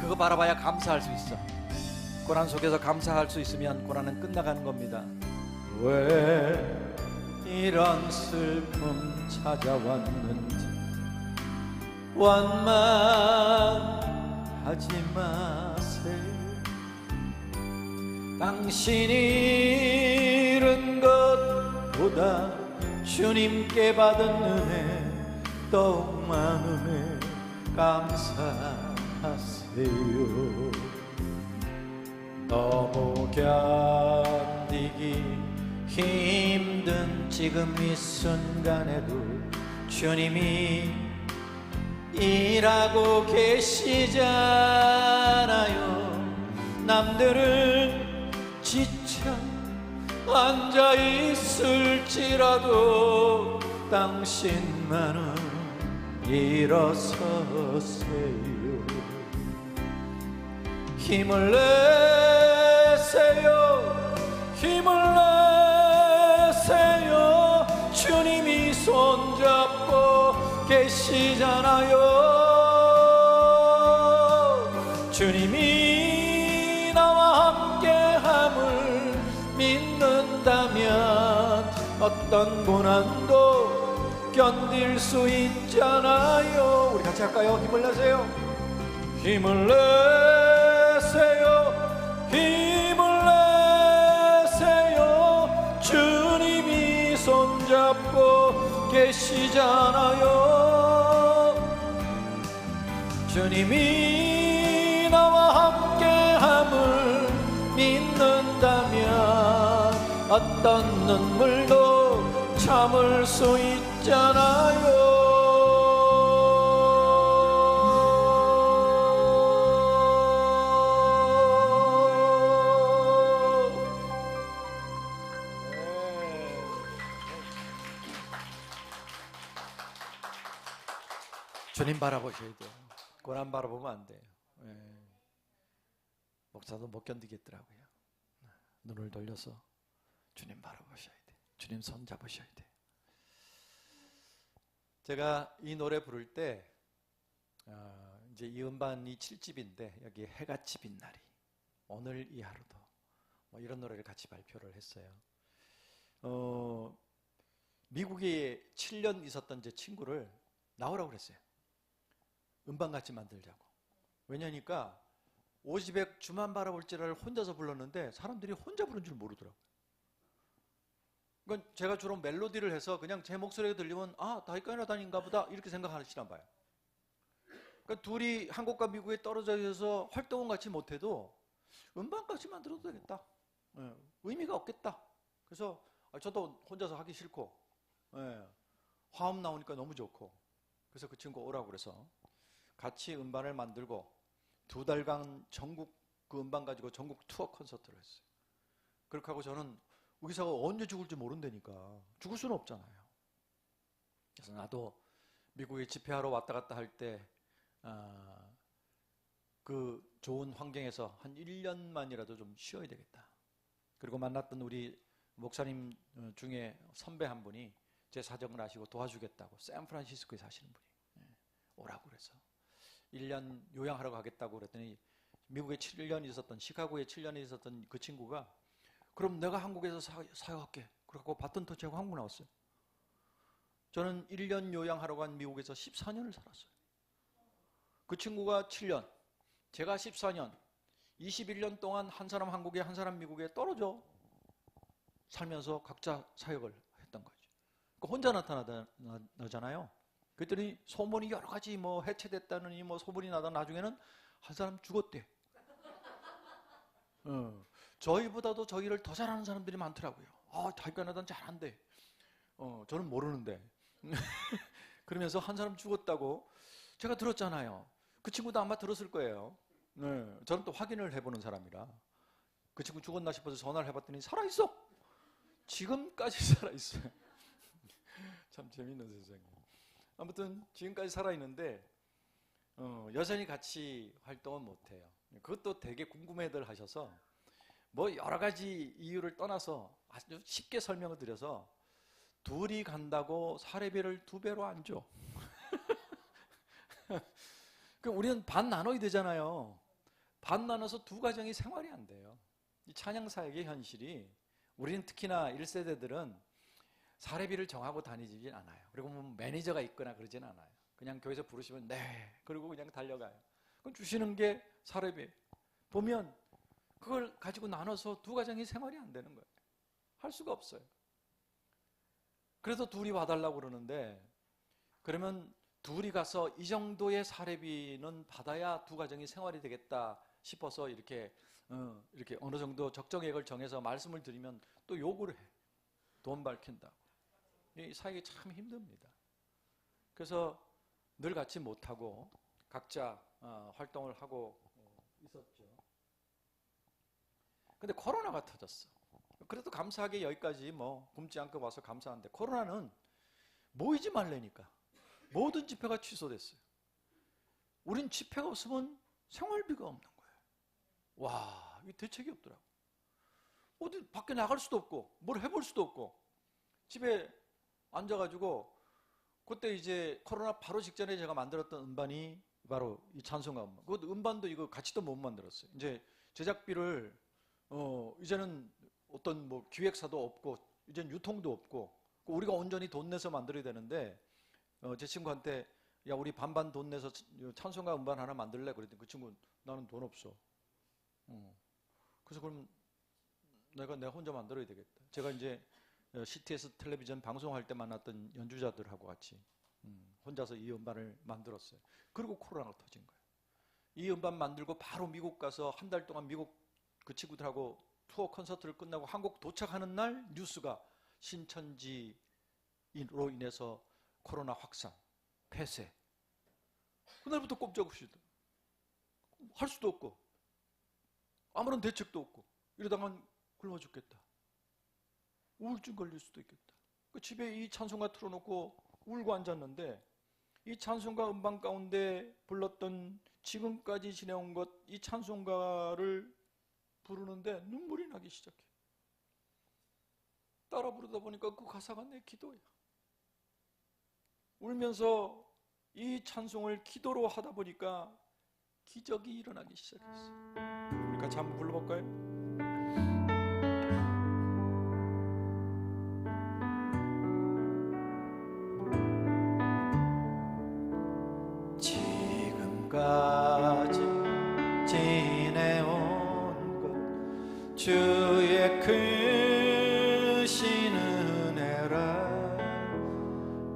그거 바라봐야 감사할 수 있어. 고난 속에서 감사할 수 있으면 고난은 끝나가는 겁니다. 왜 이런 슬픔 찾아왔는지 원망하지 마세요. 당신이 잃은 것보다 주님께 받은 은혜 더욱 많음에 감사하세요. 너무 견디기 힘든 지금 이 순간에도 주님이 일하고 계시잖아요. 남들은 지쳐 앉아 있을지라도 당신만은 일어서세요. 힘을 내세요. 힘을 내세요. 주님이 손잡고 계시잖아요. 주님이 나와 함께함을 믿는다면 어떤 고난도 견딜 수 있잖아요. 우리 같이 할까요? 힘을 내세요. 힘을 내세요. 힘을 내세요. 주님이 손잡고 계시잖아요. 주님이 나와 함께함을 믿는다면 어떤 눈물도 참을 수 있잖아요. 주님 바라보셔야 돼요. 고난 바라보면 안 돼요. 목사도 못 견디겠더라고요. 눈을 돌려서 주님 바라보셔야 돼요. 주님 손 잡으셔야 돼요. 제가 이 노래 부를 때 이제 이 음반이 7집인데 여기 해같이 빛나리, 오늘 이 하루도, 뭐 이런 노래를 같이 발표를 했어요. 미국에 7년 있었던 제 친구를 나오라고 그랬어요. 음반 같이 만들자고. 왜냐니까 50백 주만 바라볼지를 혼자서 불렀는데 사람들이 혼자 부른 줄 모르더라고요. 그러니까 제가 주로 멜로디를 해서 그냥 제 목소리가 들리면 아, 다이카이나 다닌가 보다 이렇게 생각하시나 봐요. 그러니까 둘이 한국과 미국에 떨어져 있어서 활동은 같이 못해도 음반 같이 만들어도 되겠다. 의미가 없겠다. 그래서 저도 혼자서 하기 싫고 화음 나오니까 너무 좋고, 그래서 그 친구 오라고 그래서 같이 음반을 만들고 2달간 전국 그 음반 가지고 전국 투어 콘서트를 했어요. 그렇게 하고 저는 의사가 언제 죽을지 모른다니까 죽을 수는 없잖아요. 그래서 나도 미국에 집회하러 왔다 갔다 할 때 그 좋은 환경에서 한 1년만이라도 좀 쉬어야 되겠다. 그리고 만났던 우리 목사님 중에 선배 한 분이 제 사정을 아시고 도와주겠다고 샌프란시스코에 사시는 분이 오라고 그래서 1년 요양하러 가겠다고 그랬더니 미국에 7년 있었던 시카고에 7년 있었던 그 친구가 그럼 내가 한국에서 사역할게 그래갖고 바톤 터치하고 한국 나왔어요. 저는 1년 요양하러 간 미국에서 14년을 살았어요. 그 친구가 7년, 제가 14년, 21년 동안 한 사람 한국에 한 사람 미국에 떨어져 살면서 각자 사역을 했던 거죠. 그러니까 혼자 나타나잖아요. 그랬더니 소문이 여러 가지 뭐 해체됐다느니 뭐 소문이 나다 나중에는 한 사람 죽었대. 저희보다도 저희를 더 잘하는 사람들이 많더라고요. 타이가나단 잘한대. 저는 모르는데. 그러면서 한 사람 죽었다고 제가 들었잖아요. 그 친구도 아마 들었을 거예요. 저는 또 확인을 해보는 사람이라 그 친구 죽었나 싶어서 전화를 해봤더니 살아있어. 지금까지 살아있어요. 참 재밌는 세상이에요. 아무튼 지금까지 살아있는데 여전히 같이 활동은 못해요. 그것도 되게 궁금해들 하셔서 뭐 여러 가지 이유를 떠나서 아주 쉽게 설명을 드려서 둘이 간다고 사례비를 2배로 안 줘. 그럼 우리는 반 나눠야 되잖아요. 반 나눠서 두 가정이 생활이 안 돼요. 이 찬양사역의 현실이 우리는 특히나 1세대들은 사례비를 정하고 다니진 않아요. 그리고 뭐 매니저가 있거나 그러진 않아요. 그냥 교회에서 부르시면 네 그리고 그냥 달려가요. 그럼 주시는 게 사례비. 보면 그걸 가지고 나눠서 두 가정이 생활이 안 되는 거예요. 할 수가 없어요. 그래서 둘이 와달라고 그러는데 그러면 둘이 가서 이 정도의 사례비는 받아야 두 가정이 생활이 되겠다 싶어서 이렇게 어느 정도 적정액을 정해서 말씀을 드리면 또 욕을 해. 돈 밝힌다고. 이 사역이 참 힘듭니다. 그래서 늘 같이 못하고 각자 활동을 하고 있었죠. 근데 코로나가 터졌어. 그래도 감사하게 여기까지 뭐 굶지 않고 와서 감사한데 코로나는 모이지 말라니까 모든 집회가 취소됐어요. 우린 집회가 없으면 생활비가 없는 거예요. 와, 이게 대책이 없더라고. 어디 밖에 나갈 수도 없고 뭘 해볼 수도 없고 집에 앉아가지고 그때 이제 코로나 바로 직전에 제가 만들었던 음반이 바로 이 찬송가 음반. 그 음반도 이거 같이도 못 만들었어요. 이제 제작비를 이제는 어떤 뭐 기획사도 없고 이제는 유통도 없고 우리가 온전히 돈 내서 만들어야 되는데 제 친구한테 야 우리 반반 돈 내서 찬송가 음반 하나 만들래? 그랬더니 그 친구 나는 돈 없어. 그래서 그럼 내가 혼자 만들어야 되겠다. 제가 이제 CTS 텔레비전 방송할 때 만났던 연주자들하고 같이 혼자서 이 음반을 만들었어요. 그리고 코로나가 터진 거예요. 이 음반 만들고 바로 미국 가서 한 달 동안 미국 그 친구들하고 투어 콘서트를 끝나고 한국 도착하는 날 뉴스가 신천지로 인해서 코로나 확산, 폐쇄. 그날부터 꼼짝없이 할 수도 없고 아무런 대책도 없고 이러다간 굶어 죽겠다. 우울증 걸릴 수도 있겠다. 그 집에 이 찬송가 틀어놓고 울고 앉았는데 이 찬송가 음반 가운데 불렀던 지금까지 지내온 것 이 찬송가를 부르는데 눈물이 나기 시작해. 따라 부르다 보니까 그 가사가 내 기도야. 울면서 이 찬송을 기도로 하다 보니까 기적이 일어나기 시작했어. 우리 같이 한번 불러볼까요? 지금까지 지내온 것 주의 크신 은혜라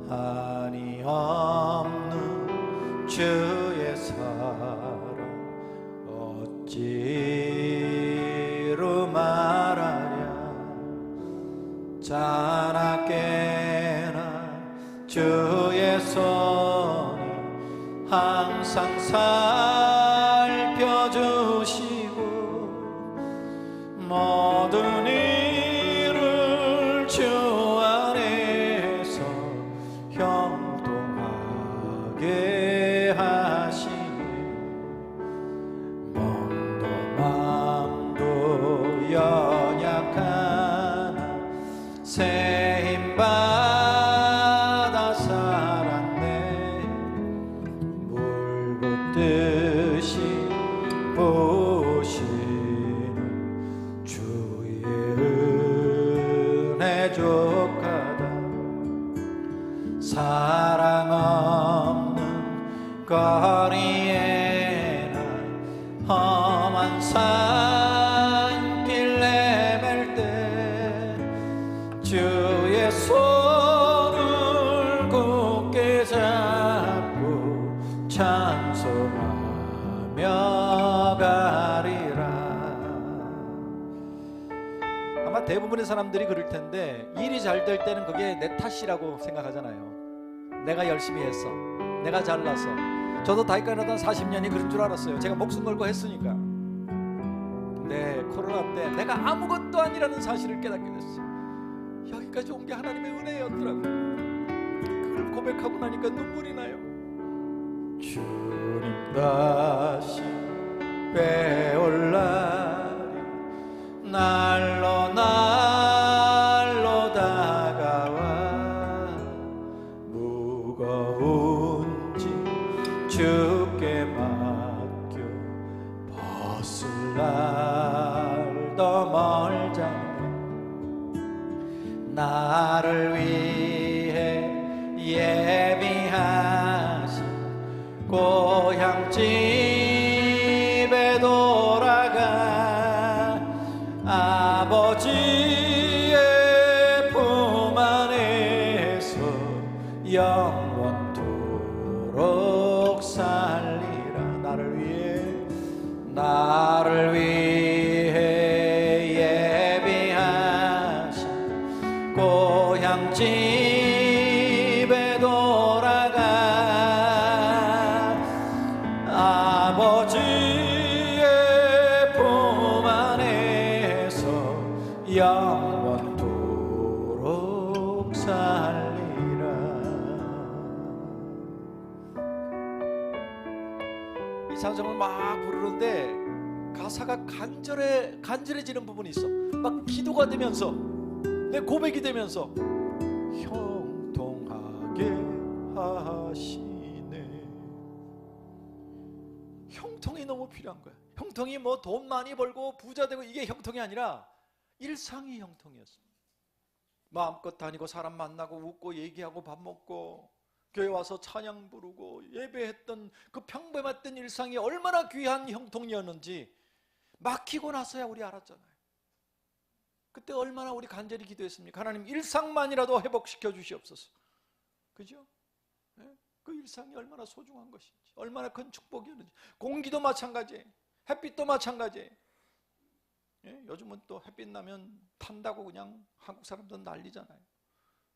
한이 없는 주의 사랑 어찌로 말하랴 자나깨나 주의 손이 항상 살펴주시고 모든 일을 주 안에서 형통하게 하시니 몸도 마음도 연약하나 뜻이 보시는 주의 은혜 족하다. 사랑 없는 거리에 난 험한 산길 내맬 때 주의 손을 굳게 잡고 찬송하며 가리라. 아마 대부분의 사람들이 그럴 텐데 일이 잘 될 때는 그게 내 탓이라고 생각하잖아요. 내가 열심히 했어, 내가 잘났어. 저도 다이카나단 40년이 그런 줄 알았어요. 제가 목숨 걸고 했으니까. 근데 코로나 때 내가 아무것도 아니라는 사실을 깨닫게 됐어요. 여기까지 온 게 하나님의 은혜였더라고요. 그걸 고백하고 나니까 눈물이 나요. 주님 다시 빼올 날이 날로 날로 다가와 무거운 짐 주께 맡겨 벗을 날도 멀잖아. 나를 위해 예비하신 고향집에 돌아가 아버지의 품 안에서 영원토록 살리라. 나를 위해 예비하신 고향집에 돌아가 아버지의 품 안에서 영원토록 살리라. 이 찬송을 막 부르는데 가사가 간절해지는 부분이 있어. 막 기도가 되면서 내 고백이 되면서 형통하게 하시네. 형통이 너무 필요한 거야. 형통이 뭐 돈 많이 벌고 부자 되고 이게 형통이 아니라 일상이 형통이었어. 마음껏 다니고 사람 만나고 웃고 얘기하고 밥 먹고 교회 와서 찬양 부르고 예배했던 그 평범했던 일상이 얼마나 귀한 형통이었는지 막히고 나서야 우리 알았잖아요. 그때 얼마나 우리 간절히 기도했습니까? 하나님 일상만이라도 회복시켜 주시옵소서. 그죠? 네? 그 일상이 얼마나 소중한 것인지, 얼마나 큰 축복이었는지. 공기도 마찬가지예요. 햇빛도 마찬가지예요. 예? 요즘은 또 햇빛 나면 탄다고 그냥 한국 사람들은 난리잖아요.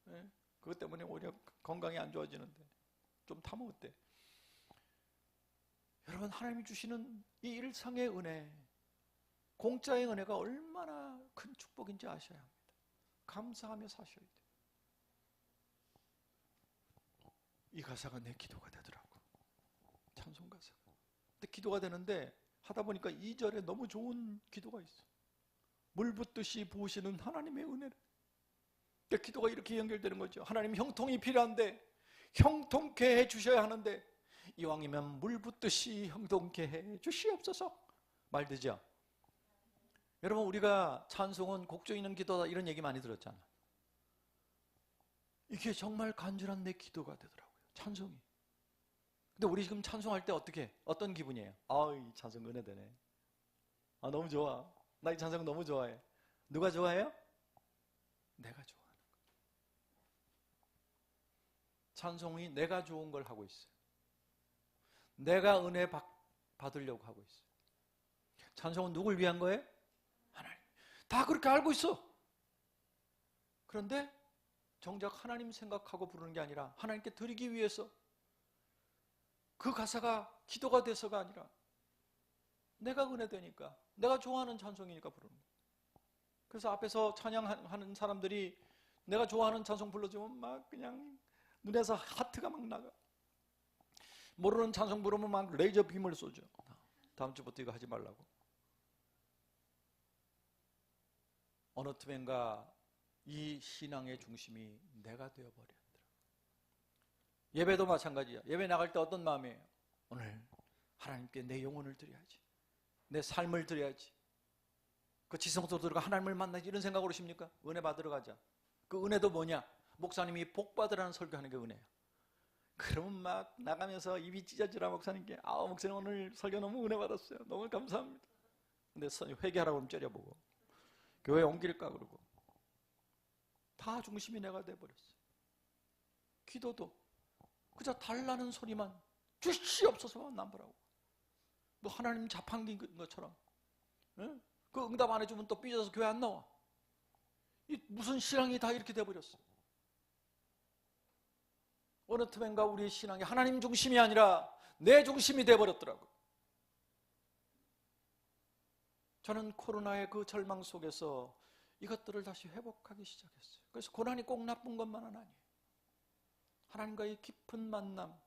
예? 그것 때문에 오히려 건강이 안 좋아지는데 좀 타면 어때? 여러분, 하나님이 주시는 이 일상의 은혜, 공짜의 은혜가 얼마나 큰 축복인지 아셔야 합니다. 감사하며 사셔야 돼요. 이 가사가 내 기도가 되더라고. 찬송 가사가. 근데 기도가 되는데 하다 보니까 2절에 너무 좋은 기도가 있어. 물 붓듯이 부으시는 하나님의 은혜를. 그러니까 기도가 이렇게 연결되는 거죠. 하나님 형통이 필요한데 형통케 해 주셔야 하는데 이왕이면 물 붓듯이 형통케 해 주시옵소서. 말 되죠? 여러분, 우리가 찬송은 곡조 있는 기도다 이런 얘기 많이 들었잖아. 이게 정말 간절한 내 기도가 되더라고요. 찬송이. 근데 우리 지금 찬송할 때 어떤 기분이에요? 이 찬송 은혜 되네. 너무 좋아. 나 이 찬송 너무 좋아해. 누가 좋아해요? 내가 좋아하는 거. 찬송이 내가 좋은 걸 하고 있어요. 내가 은혜 받으려고 하고 있어요. 찬송은 누굴 위한 거예요? 하나님. 다 그렇게 알고 있어. 그런데 정작 하나님 생각하고 부르는 게 아니라 하나님께 드리기 위해서, 그 가사가 기도가 돼서가 아니라 내가 은혜되니까, 내가 좋아하는 찬송이니까 부르는 거예요. 그래서 앞에서 찬양하는 사람들이 내가 좋아하는 찬송 불러주면 막 그냥 눈에서 하트가 막 나가. 모르는 찬송 부르면 막 레이저 빔을 쏘죠. 다음 주부터 이거 하지 말라고. 어느 틈엔가 이 신앙의 중심이 내가 되어버렸더라. 예배도 마찬가지야. 예배 나갈 때 어떤 마음이에요? 오늘 하나님께 내 영혼을 드려야지, 내 삶을 드려야지, 그 지성소로 들어가 하나님을 만나지, 이런 생각으로 오십니까? 은혜 받으러 가자. 그 은혜도 뭐냐? 목사님이 복 받으라는 설교하는 게 은혜야. 그러면 막 나가면서 입이 찢어지라 목사님께, 목사님 오늘 설교 너무 은혜 받았어요, 너무 감사합니다. 근데 회개하라고 하면 째려보고, 교회 옮길까 그러고, 다 중심이 내가 돼버렸어. 기도도 그저 달라는 소리만, 주시옵소서만 남부라고. 뭐 하나님 자판기인 것처럼, 응? 그 응답 안 해주면 또 삐져서 교회 안 나와. 이 무슨 신앙이 다 이렇게 돼버렸어. 어느 틈엔가 우리의 신앙이 하나님 중심이 아니라 내 중심이 돼버렸더라고요. 저는 코로나의 그 절망 속에서 이것들을 다시 회복하기 시작했어요. 그래서 고난이 꼭 나쁜 것만은 아니에요. 하나님과의 깊은 만남,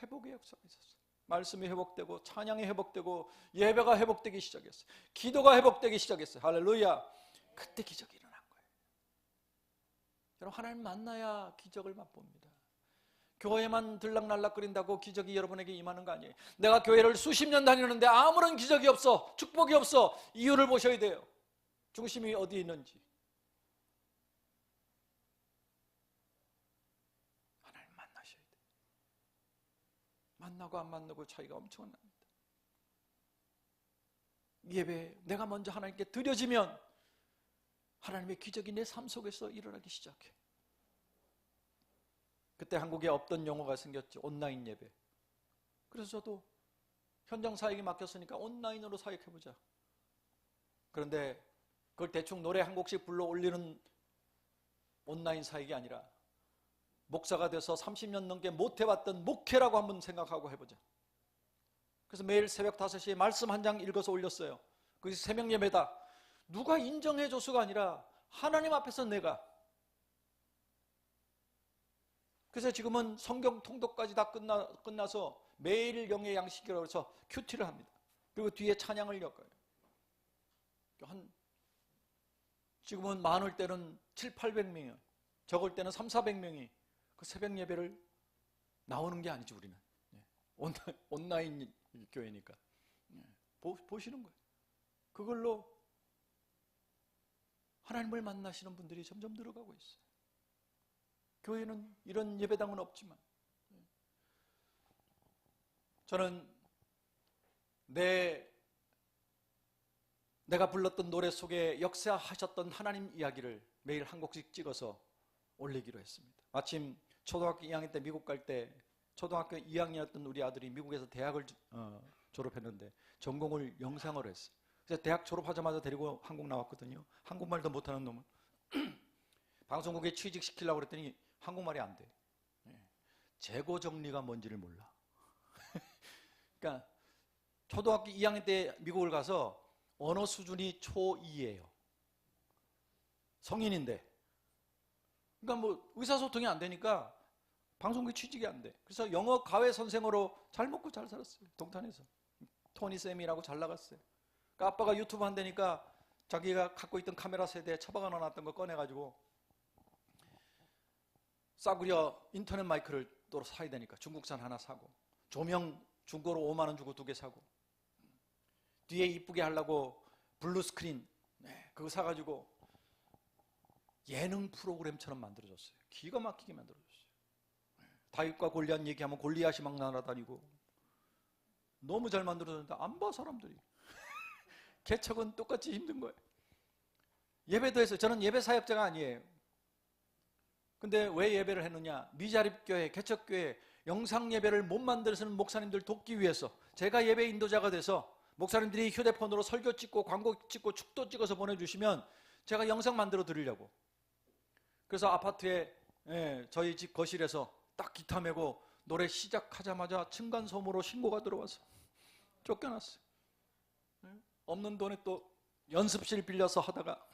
회복의 역사가 있었어요. 말씀이 회복되고, 찬양이 회복되고, 예배가 회복되기 시작했어요. 기도가 회복되기 시작했어요. 할렐루야. 그때 기적이 일어난 거예요. 여러분, 하나님 만나야 기적을 맛봅니다. 교회만 들락날락거린다고 기적이 여러분에게 임하는 거 아니에요. 내가 교회를 수십 년 다니는데 아무런 기적이 없어, 축복이 없어. 이유를 보셔야 돼요. 중심이 어디에 있는지. 하나님 만나셔야 돼요. 만나고 안 만나고 차이가 엄청납니다. 예배 내가 먼저 하나님께 드려지면 하나님의 기적이 내 삶 속에서 일어나기 시작해. 그때 한국에 없던 용어가 생겼죠. 온라인 예배. 그래서 저도 현장 사역이 맡겼으니까 온라인으로 사역해보자. 그런데 그걸 대충 노래 한 곡씩 불러 올리는 온라인 사역이 아니라, 목사가 돼서 30년 넘게 못 해봤던 목회라고 한번 생각하고 해보자. 그래서 매일 새벽 5시에 말씀 한 장 읽어서 올렸어요. 그게 새벽 예배다. 누가 인정해줘서가 아니라 하나님 앞에서 내가. 그래서 지금은 성경 통독까지 다 끝나서 매일 영의 양식이라고 해서 큐티를 합니다. 그리고 뒤에 찬양을 엮어요. 지금은 많을 때는 700~800명이요. 적을 때는 300~400명이 그 새벽 예배를 나오는 게 아니죠, 우리는. 온라인 교회니까. 보시는 거예요. 그걸로 하나님을 만나시는 분들이 점점 늘어가고 있어요. 교회는 이런 예배당은 없지만, 저는 내가 불렀던 노래 속에 역사하셨던 하나님 이야기를 매일 한 곡씩 찍어서 올리기로 했습니다. 마침 초등학교 2학년 때 미국 갈 때, 초등학교 2학년이었던 우리 아들이 미국에서 대학을 졸업했는데 전공을 영상으로 했어요. 그래서 대학 졸업하자마자 데리고 한국 나왔거든요. 한국말도 못하는 놈을 방송국에 취직시키려고 그랬더니 한국말이 안 돼. 재고 정리가 뭔지를 몰라. 그러니까 초등학교 2학년 때 미국을 가서 언어 수준이 초2예요. 성인인데. 그러니까 뭐 의사소통이 안 되니까 방송국에 취직이 안 돼. 그래서 영어 과외 선생으로 잘 먹고 잘 살았어요. 동탄에서. 토니 쌤이라고 잘 나갔어요. 그러니까 아빠가 유튜브 한다니까 자기가 갖고 있던 카메라 세대에 처박아 넣어놨던 거 꺼내가지고 싸구려 인터넷 마이크를 또 사야 되니까 중국산 하나 사고, 조명 중고로 5만 원 주고 2개 사고, 뒤에 이쁘게 하려고 블루 스크린 그거 사가지고 예능 프로그램처럼 만들어줬어요. 기가 막히게 만들어줬어요. 다윗과 골리앗 얘기하면 골리앗이 막 날아다니고 너무 잘 만들어줬는데 안 봐 사람들이. 개척은 똑같이 힘든 거예요. 예배도 했어요. 저는 예배 사역자가 아니에요. 근데 왜 예배를 했느냐? 미자립교회, 개척교회 영상 예배를 못 만들어서는 목사님들 돕기 위해서 제가 예배 인도자가 돼서 목사님들이 휴대폰으로 설교 찍고 광고 찍고 축도 찍어서 보내주시면 제가 영상 만들어 드리려고. 그래서 아파트에 저희 집 거실에서 딱 기타 메고 노래 시작하자마자 층간소음으로 신고가 들어와서 쫓겨났어요. 없는 돈에 또 연습실 빌려서 하다가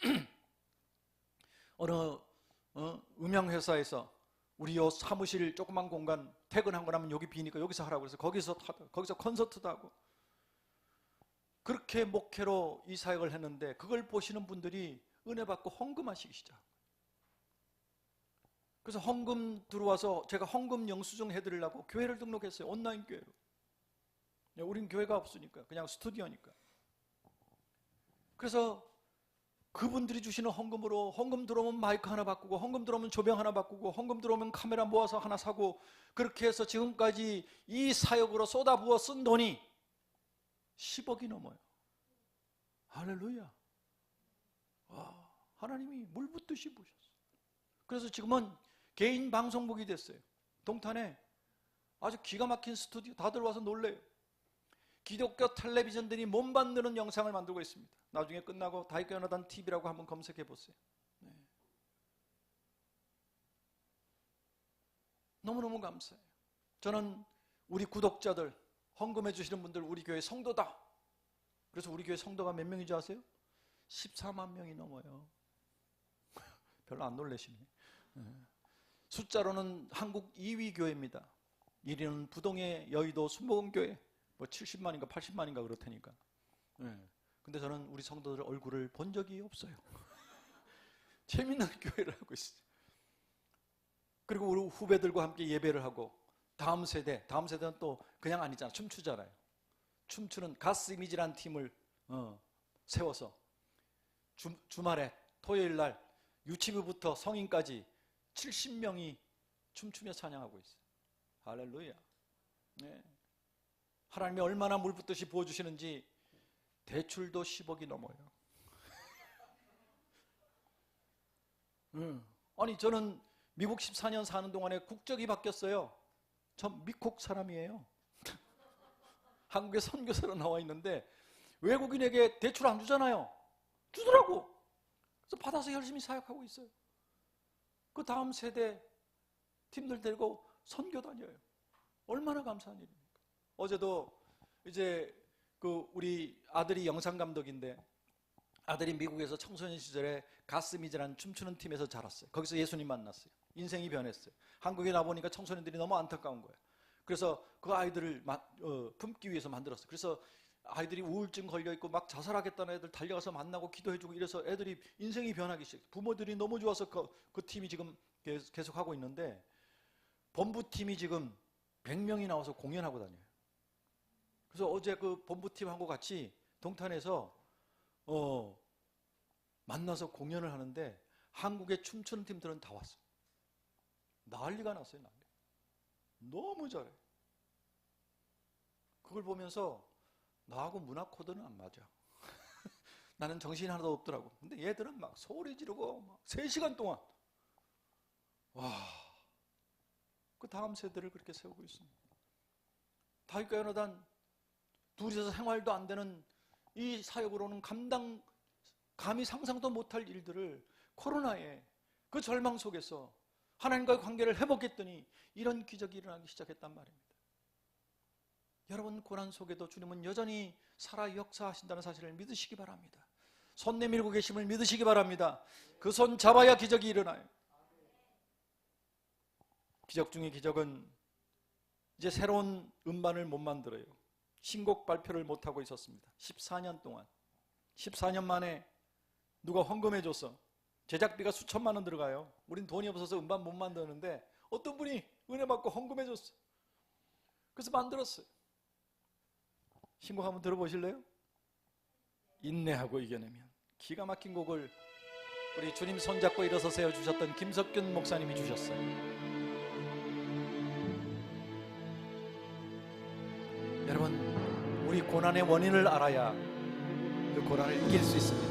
어느 음향회사에서 우리 요 사무실 조그만 공간 퇴근하고 나면 여기 비니까 여기서 하라고 해서 거기서 콘서트도 하고, 그렇게 목회로 이 사역을 했는데 그걸 보시는 분들이 은혜 받고 헌금하시기 시작. 그래서 헌금 들어와서 제가 헌금 영수증 해드리려고 교회를 등록했어요. 온라인 교회로. 우린 교회가 없으니까 그냥 스튜디오니까. 그래서 그분들이 주시는 헌금으로, 헌금 들어오면 마이크 하나 바꾸고, 헌금 들어오면 조명 하나 바꾸고, 헌금 들어오면 카메라 모아서 하나 사고, 그렇게 해서 지금까지 이 사역으로 쏟아부어 쓴 돈이 10억이 넘어요. 할렐루야. 와, 하나님이 물 붓듯이 부셨어요. 그래서 지금은 개인 방송국이 됐어요. 동탄에 아주 기가 막힌 스튜디오, 다들 와서 놀래요. 기독교 텔레비전들이 몸 만드는 영상을 만들고 있습니다. 나중에 끝나고 다윗교연화단 TV라고 한번 검색해 보세요. 네. 너무너무 감사해요. 저는 우리 구독자들, 헌금해 주시는 분들, 우리 교회 성도다. 그래서 우리 교회 성도가 몇 명인지 아세요? 14만 명이 넘어요. 별로 안 놀라시네. 숫자로는 한국 2위 교회입니다. 1위는 부동의 여의도 순복음교회, 뭐 70만인가 80만인가 그렇다니까. 근데 저는 우리 성도들 얼굴을 본 적이 없어요. 재밌는 교회를 하고 있어요. 그리고 우리 후배들과 함께 예배를 하고, 다음 세대는 또 그냥 아니잖아. 춤추잖아요. 춤추는 가스 이미지라는 팀을 세워서 주말에 토요일 날 유치부부터 성인까지 70명이 춤추며 찬양하고 있어요. 할렐루야. 네. 하나님이 얼마나 물 붓듯이 부어주시는지 대출도 10억이 넘어요. 아니 저는 미국 14년 사는 동안에 국적이 바뀌었어요. 전 미국 사람이에요. 한국에 선교사로 나와 있는데 외국인에게 대출 안 주잖아요. 주더라고. 그래서 받아서 열심히 사역하고 있어요. 그 다음 세대 팀들 데리고 선교 다녀요. 얼마나 감사한 일입니까? 어제도 이제 우리 아들이 영상 감독인데, 아들이 미국에서 청소년 시절에 가스미즈라는 춤추는 팀에서 자랐어요. 거기서 예수님 만났어요. 인생이 변했어요. 한국에 나보니까 청소년들이 너무 안타까운 거예요. 그래서 그 아이들을 품기 위해서 만들었어요. 그래서 아이들이 우울증 걸려있고 막 자살하겠다는 애들 달려가서 만나고 기도해주고 이래서 애들이 인생이 변하기 시작해요. 부모들이 너무 좋아서 그 팀이 지금 계속 하고 있는데, 본부팀이 지금 100명이 나와서 공연하고 다녀요. 그래서 어제 그 본부팀하고 같이 동탄에서 만나서 공연을 하는데, 한국의 춤추는 팀들은 다 왔어요. 난리가 났어요. 난리. 너무 잘해. 그걸 보면서 나하고 문화 코드는 안 맞아. 나는 정신이 하나도 없더라고. 근데 얘들은 막 소리 지르고 막 3시간 동안. 와, 그 다음 세대를 그렇게 세우고 있습니다. 다윗교연화단 둘이서 생활도 안 되는 이 사역으로는 감히 상상도 못할 일들을 코로나에 그 절망 속에서 하나님과의 관계를 회복했더니 이런 기적이 일어나기 시작했단 말입니다. 여러분, 고난 속에도 주님은 여전히 살아 역사하신다는 사실을 믿으시기 바랍니다. 손 내밀고 계심을 믿으시기 바랍니다. 그 손 잡아야 기적이 일어나요. 기적 중에 기적은 이제 새로운 음반을 못 만들어요. 신곡 발표를 못하고 있었습니다. 14년 동안. 14년 만에 누가 헌금해줘서 제작비가 수천만 원 들어가요. 우린 돈이 없어서 음반 못 만드는데 어떤 분이 은혜 받고 헌금해줬어요. 그래서 만들었어요. 신곡 한번 들어보실래요? 인내하고 이겨내면. 기가 막힌 곡을 우리 주님 손잡고 일어서세요 주셨던 김석균 목사님이 주셨어요. 여러분, 우리 고난의 원인을 알아야 그 고난을 이길 수 있습니다.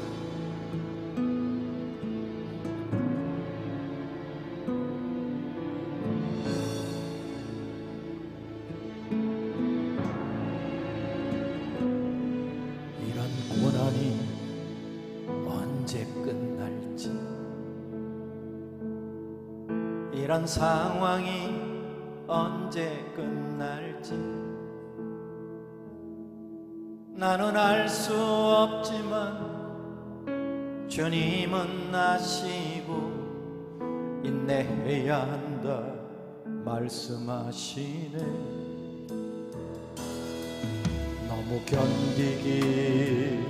이런 고난이 언제 끝날지, 이런 상황이 언제 끝날지 나는 알 수 없지만 주님은 아시고 인내해야 한다 말씀하시네. 너무 견디기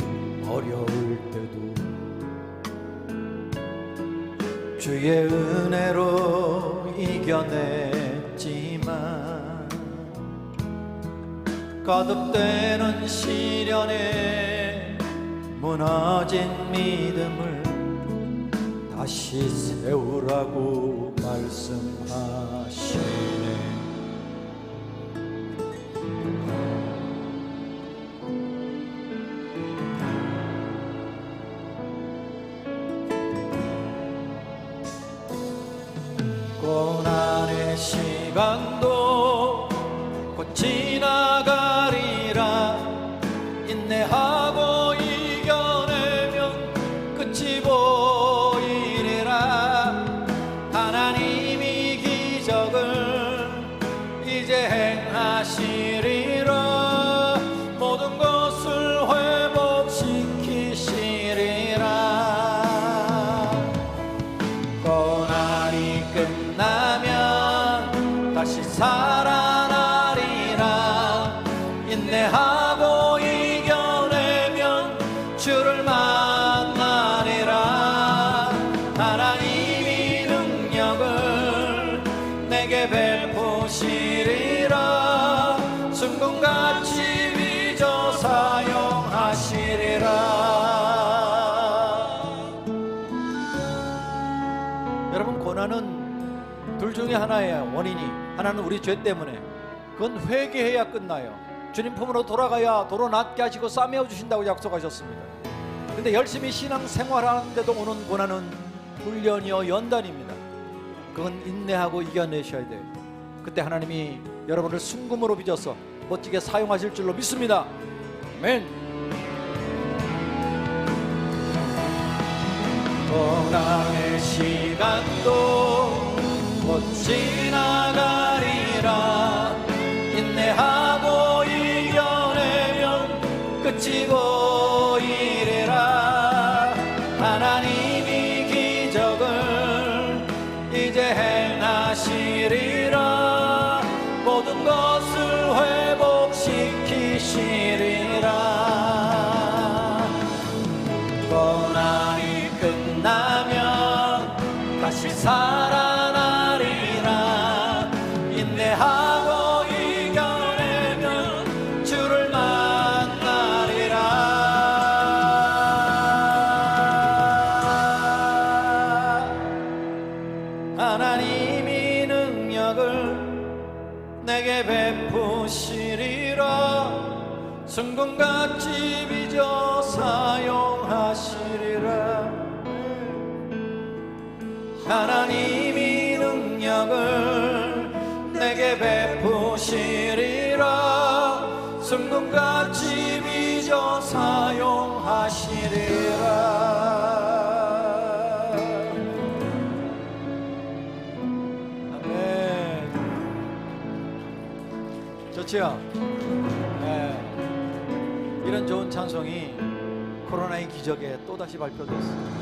어려울 때도 주의 은혜로 이겨냈지만 거듭되는 시련에 무너진 믿음을 다시 세우라고 말씀하시네. 고난의 시간도 곧 지나가리라. 인내하고 이겨내면 끝이 보이리라. 하나님이 기적을 이제 행하시리라. 모든 것을 회복시키시리라. 고난이 끝나면 다시 살아나리라. 인내하고 이겨내면 주를 만나리라. 하나님이 능력을 내게 베푸시리라. 순금같이 빚어 사용하시리라. 여러분, 고난은 둘 중에 하나예요. 원인이 하나는 우리 죄 때문에, 그건 회개해야 끝나요. 주님 품으로 돌아가야 도로 낫게 하시고 싸매어 주신다고 약속하셨습니다. 근데 열심히 신앙생활하는데도 오는 고난은 훈련이요 연단입니다. 그건 인내하고 이겨내셔야 돼요. 그때 하나님이 여러분을 순금으로 빚어서 멋지게 사용하실 줄로 믿습니다. 아멘. 고난의 시간도 곧 지나가리라. 인내하고 이겨내면 끝이 보이리라. 하나님이 기적을 이제 행하시리라. 모든 것을 회복시키시리라. 고난이 끝나면 다시 살아나리라. 인내하고 이겨내면 주를 만나리라. 하나님이 능력을 내게 베푸시리라. 순금같이 빚어 사용하시리라. 하나님이 능력을 내게 베푸시리라. 순금같이 빚어 사용하시리라. 아멘. 좋지요? 네. 이런 좋은 찬송이 코로나의 기적에 또다시 발표됐습니다.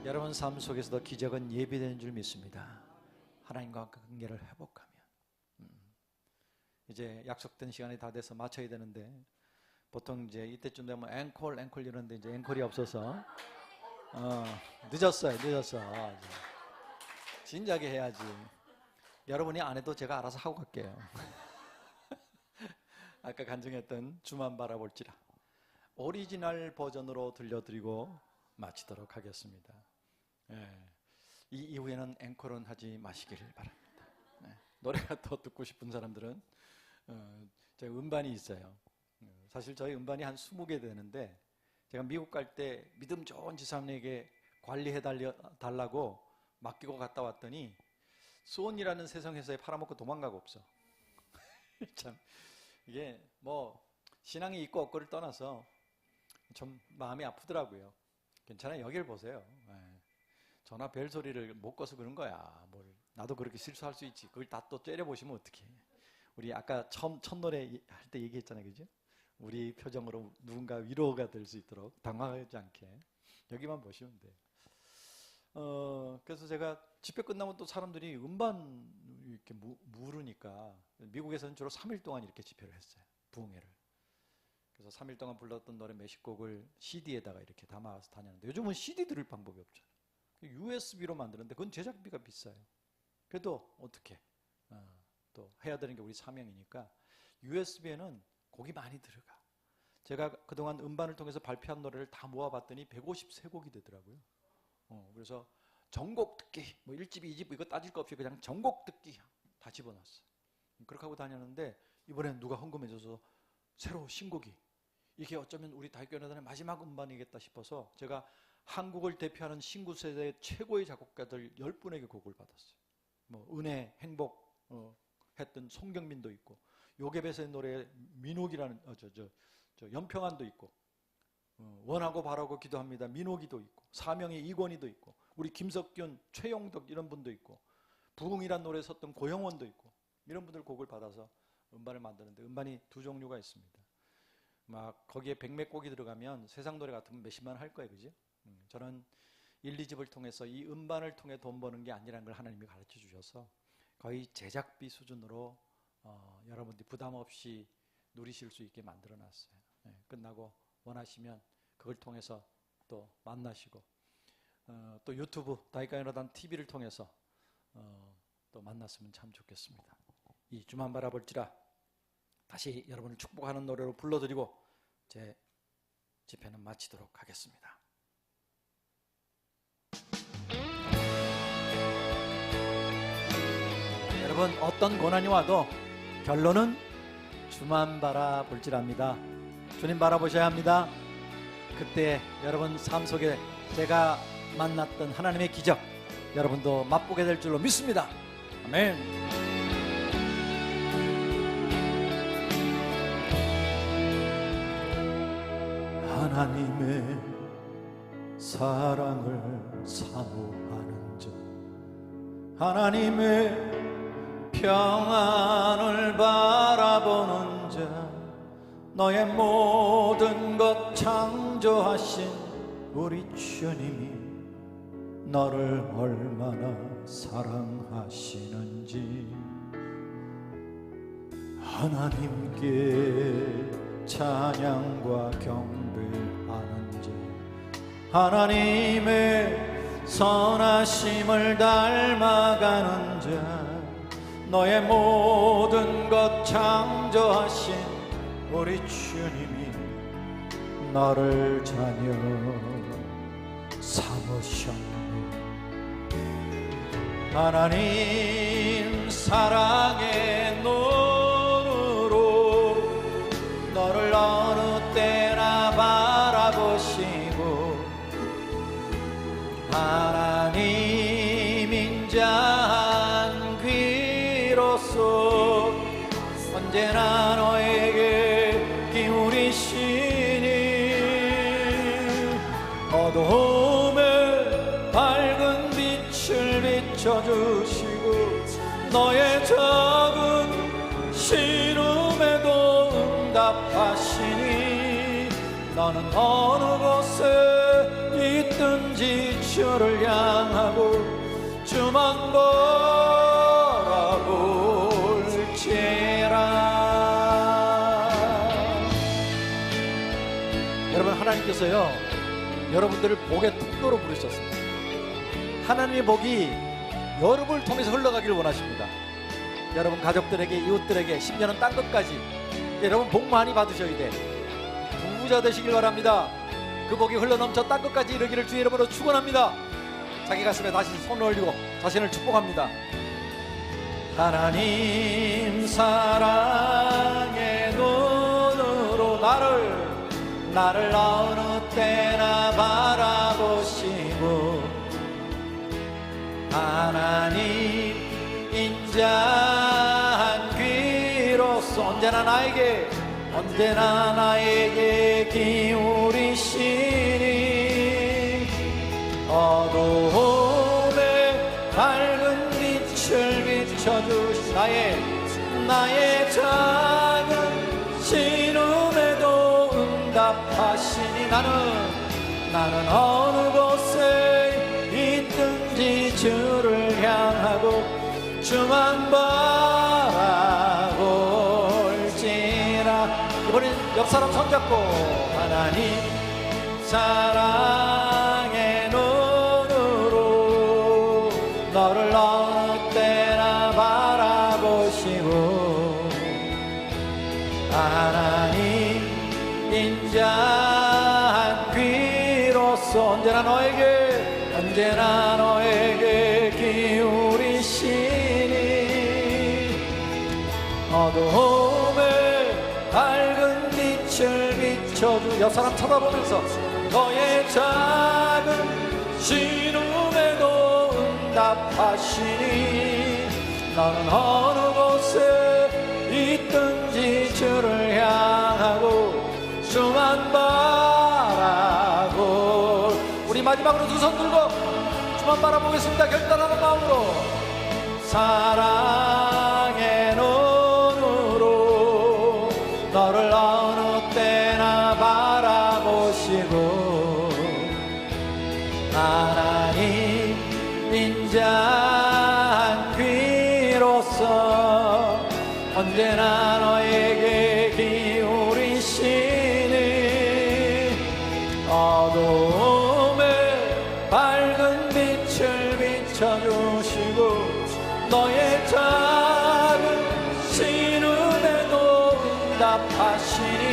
여러분 삶 속에서도 기적은 예비되는 줄 믿습니다. 하나님과 관계를 회복하면. 이제 약속된 시간이 다 돼서 마쳐야 되는데, 보통 이제 이때쯤 되면 앵콜 이러는데 이제 앵콜이 없어서 늦었어. 진작에 해야지. 여러분이 안 해도 제가 알아서 하고 갈게요. 아까 간증했던 주만 바라볼지라 오리지널 버전으로 들려드리고 마치도록 하겠습니다. 이 이후에는 앵콜은 하지 마시기를 바랍니다. 노래가 더 듣고 싶은 사람들은 제가 음반이 있어요. 사실 저희 음반이 한 20개 되는데, 제가 미국 갈 때 믿음 좋은 지사님에게 관리해 달라고 맡기고 갔다 왔더니 수온이라는 세상회사에 팔아먹고 도망가고 없어. 참 이게 뭐 신앙이 있고 없고를 떠나서 좀 마음이 아프더라고요. 괜찮아요. 여기를 보세요. 전화 벨 소리를 못 꺼서 그런 거야. 뭘 나도 그렇게 실수할 수 있지. 그걸 다 또 째려보시면 어떡해. 우리 아까 첫 노래 할 때 얘기했잖아요. 그죠? 우리 표정으로 누군가 위로가 될 수 있도록 당황하지 않게 여기만 보시면 돼요. 그래서 제가 집회 끝나면 또 사람들이 음반 이렇게 물으니까, 미국에서는 주로 3일 동안 이렇게 집회를 했어요. 부흥회를. 그래서 3일 동안 불렀던 노래 몇십 곡을 CD에다가 이렇게 담아서 다녔는데, 요즘은 CD 들을 방법이 없잖아요. USB로 만드는데 그건 제작비가 비싸요. 그래도 어떻게 또 해야 되는 게 우리 사명이니까 USB에는 곡이 많이 들어가. 제가 그동안 음반을 통해서 발표한 노래를 다 모아봤더니 153곡이 되더라고요. 그래서 전곡 듣기, 뭐 1집, 2집 이거 따질 거 없이 그냥 전곡 듣기 다 집어넣었어요. 그렇게 하고 다녔는데 이번엔 누가 헌금해줘서 새로 신곡이, 이게 어쩌면 우리 다윗교회단의 마지막 음반이겠다 싶어서 제가 한국을 대표하는 신구 세대 최고의 작곡가들 10분에게 곡을 받았어요. 뭐 은혜, 행복 했던 송경민도 있고, 요괴배스의 노래 민옥이라는 연평안도 있고, 원하고 바라고 기도합니다 민옥이도 있고, 사명의 이권희도 있고, 우리 김석균, 최용덕 이런 분도 있고, 부흥이란 노래 썼던 고영원도 있고, 이런 분들 곡을 받아서 음반을 만드는데 음반이 두 종류가 있습니다. 막 거기에 백몇 곡이 들어가면 세상 노래 같으면 몇십만 할 거예요, 그죠? 저는 1, 2집을 통해서 이 음반을 통해 돈 버는 게 아니라는 걸 하나님이 가르쳐 주셔서 거의 제작비 수준으로 여러분들이 부담 없이 누리실 수 있게 만들어 놨어요. 끝나고 원하시면 그걸 통해서 또 만나시고, 또 유튜브 다윗가요단 TV를 통해서 또 만났으면 참 좋겠습니다. 이 주만 바라볼지라 다시 여러분을 축복하는 노래로 불러드리고 제 집회는 마치도록 하겠습니다. 여러분, 어떤 고난이 와도 결론은 주만 바라볼지랍니다. 주님 바라보셔야 합니다. 그때 여러분 삶 속에 제가 만났던 하나님의 기적 여러분도 맛보게 될 줄로 믿습니다. 아멘. 하나님의 사랑을 사모하는 자, 하나님의 평안을 바라보는 자, 너의 모든 것 창조하신 우리 주님이 너를 얼마나 사랑하시는지 하나님께 찬양과 경배하는 자, 하나님의 선하심을 닮아가는 자, 너의 모든 것 창조하신 우리 주님이 너를 자녀 삼으셨네. 하나님 사랑의 눈으로 너를 어느 때나 바라보시고, 하나님 인자한 귀로서 언제나 너에게 기울이시니, 어두움에 밝은 빛을 비춰주시고 너의 작은 신음에도 응답하시니, 너는 어느 곳에 있든지 주를 향하고 주만 바라볼지라. 여러분, 하나님께서요 여러분들을 복의 통로로 부르셨습니다. 하나님의 복이 여러분을 통해서 흘러가기를 원하십니다. 여러분 가족들에게, 이웃들에게, 심지어는 딴 것까지 여러분 복 많이 받으셔야 돼. 부자 되시길 바랍니다. 그 복이 흘러넘쳐 딴 것까지 이르기를 주의 이름으로 축원합니다. 자기 가슴에 다시 손을 올리고 자신을 축복합니다. 하나님 사랑의 눈으로 나를 어느 때나 바라보시고, 하나님 인자한 귀로서 언제나 나에게 기울이시니, 어두움에 밝은 빛을 비춰주시 나의 작은 신음에도 응답하시니, 나는 어느 곳에 있든지 주를 향하고 주만 바라볼지라. 이번엔 옆 사람 손잡고, 하나님 사랑의 눈으로 너를 어느 때나 바라보시 바라보시고 하나님 인자한 귀로서 언제나 너에게 기울이시니 어두움에 밝은 빛을 비춰주 옆 사람 쳐다보면서 너의 작은 신음에도 응답하시니 너는 어느 곳에 있든지 주를 향하고 주만 바라고 우리 마지막으로 두 손 들고 주만 바라보겠습니다. 결단하는 마음으로 사랑의 눈으로 너를 어느 때나 바라보시고 하나님 인자한 귀로서 언제나 너에게 기울이시니 어두움에 밝은 빛을 비춰주시고 너의 작은 신음에도 응답하시니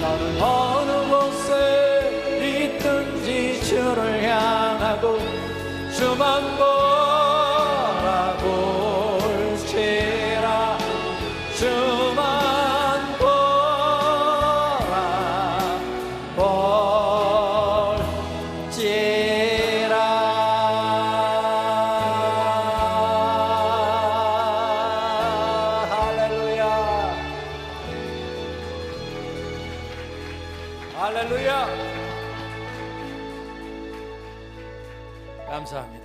너는 어느 곳에 있든지 주를 향하고 주만 바라볼지라 주만 바라볼지라 할렐루야 할렐루야 감사합니다.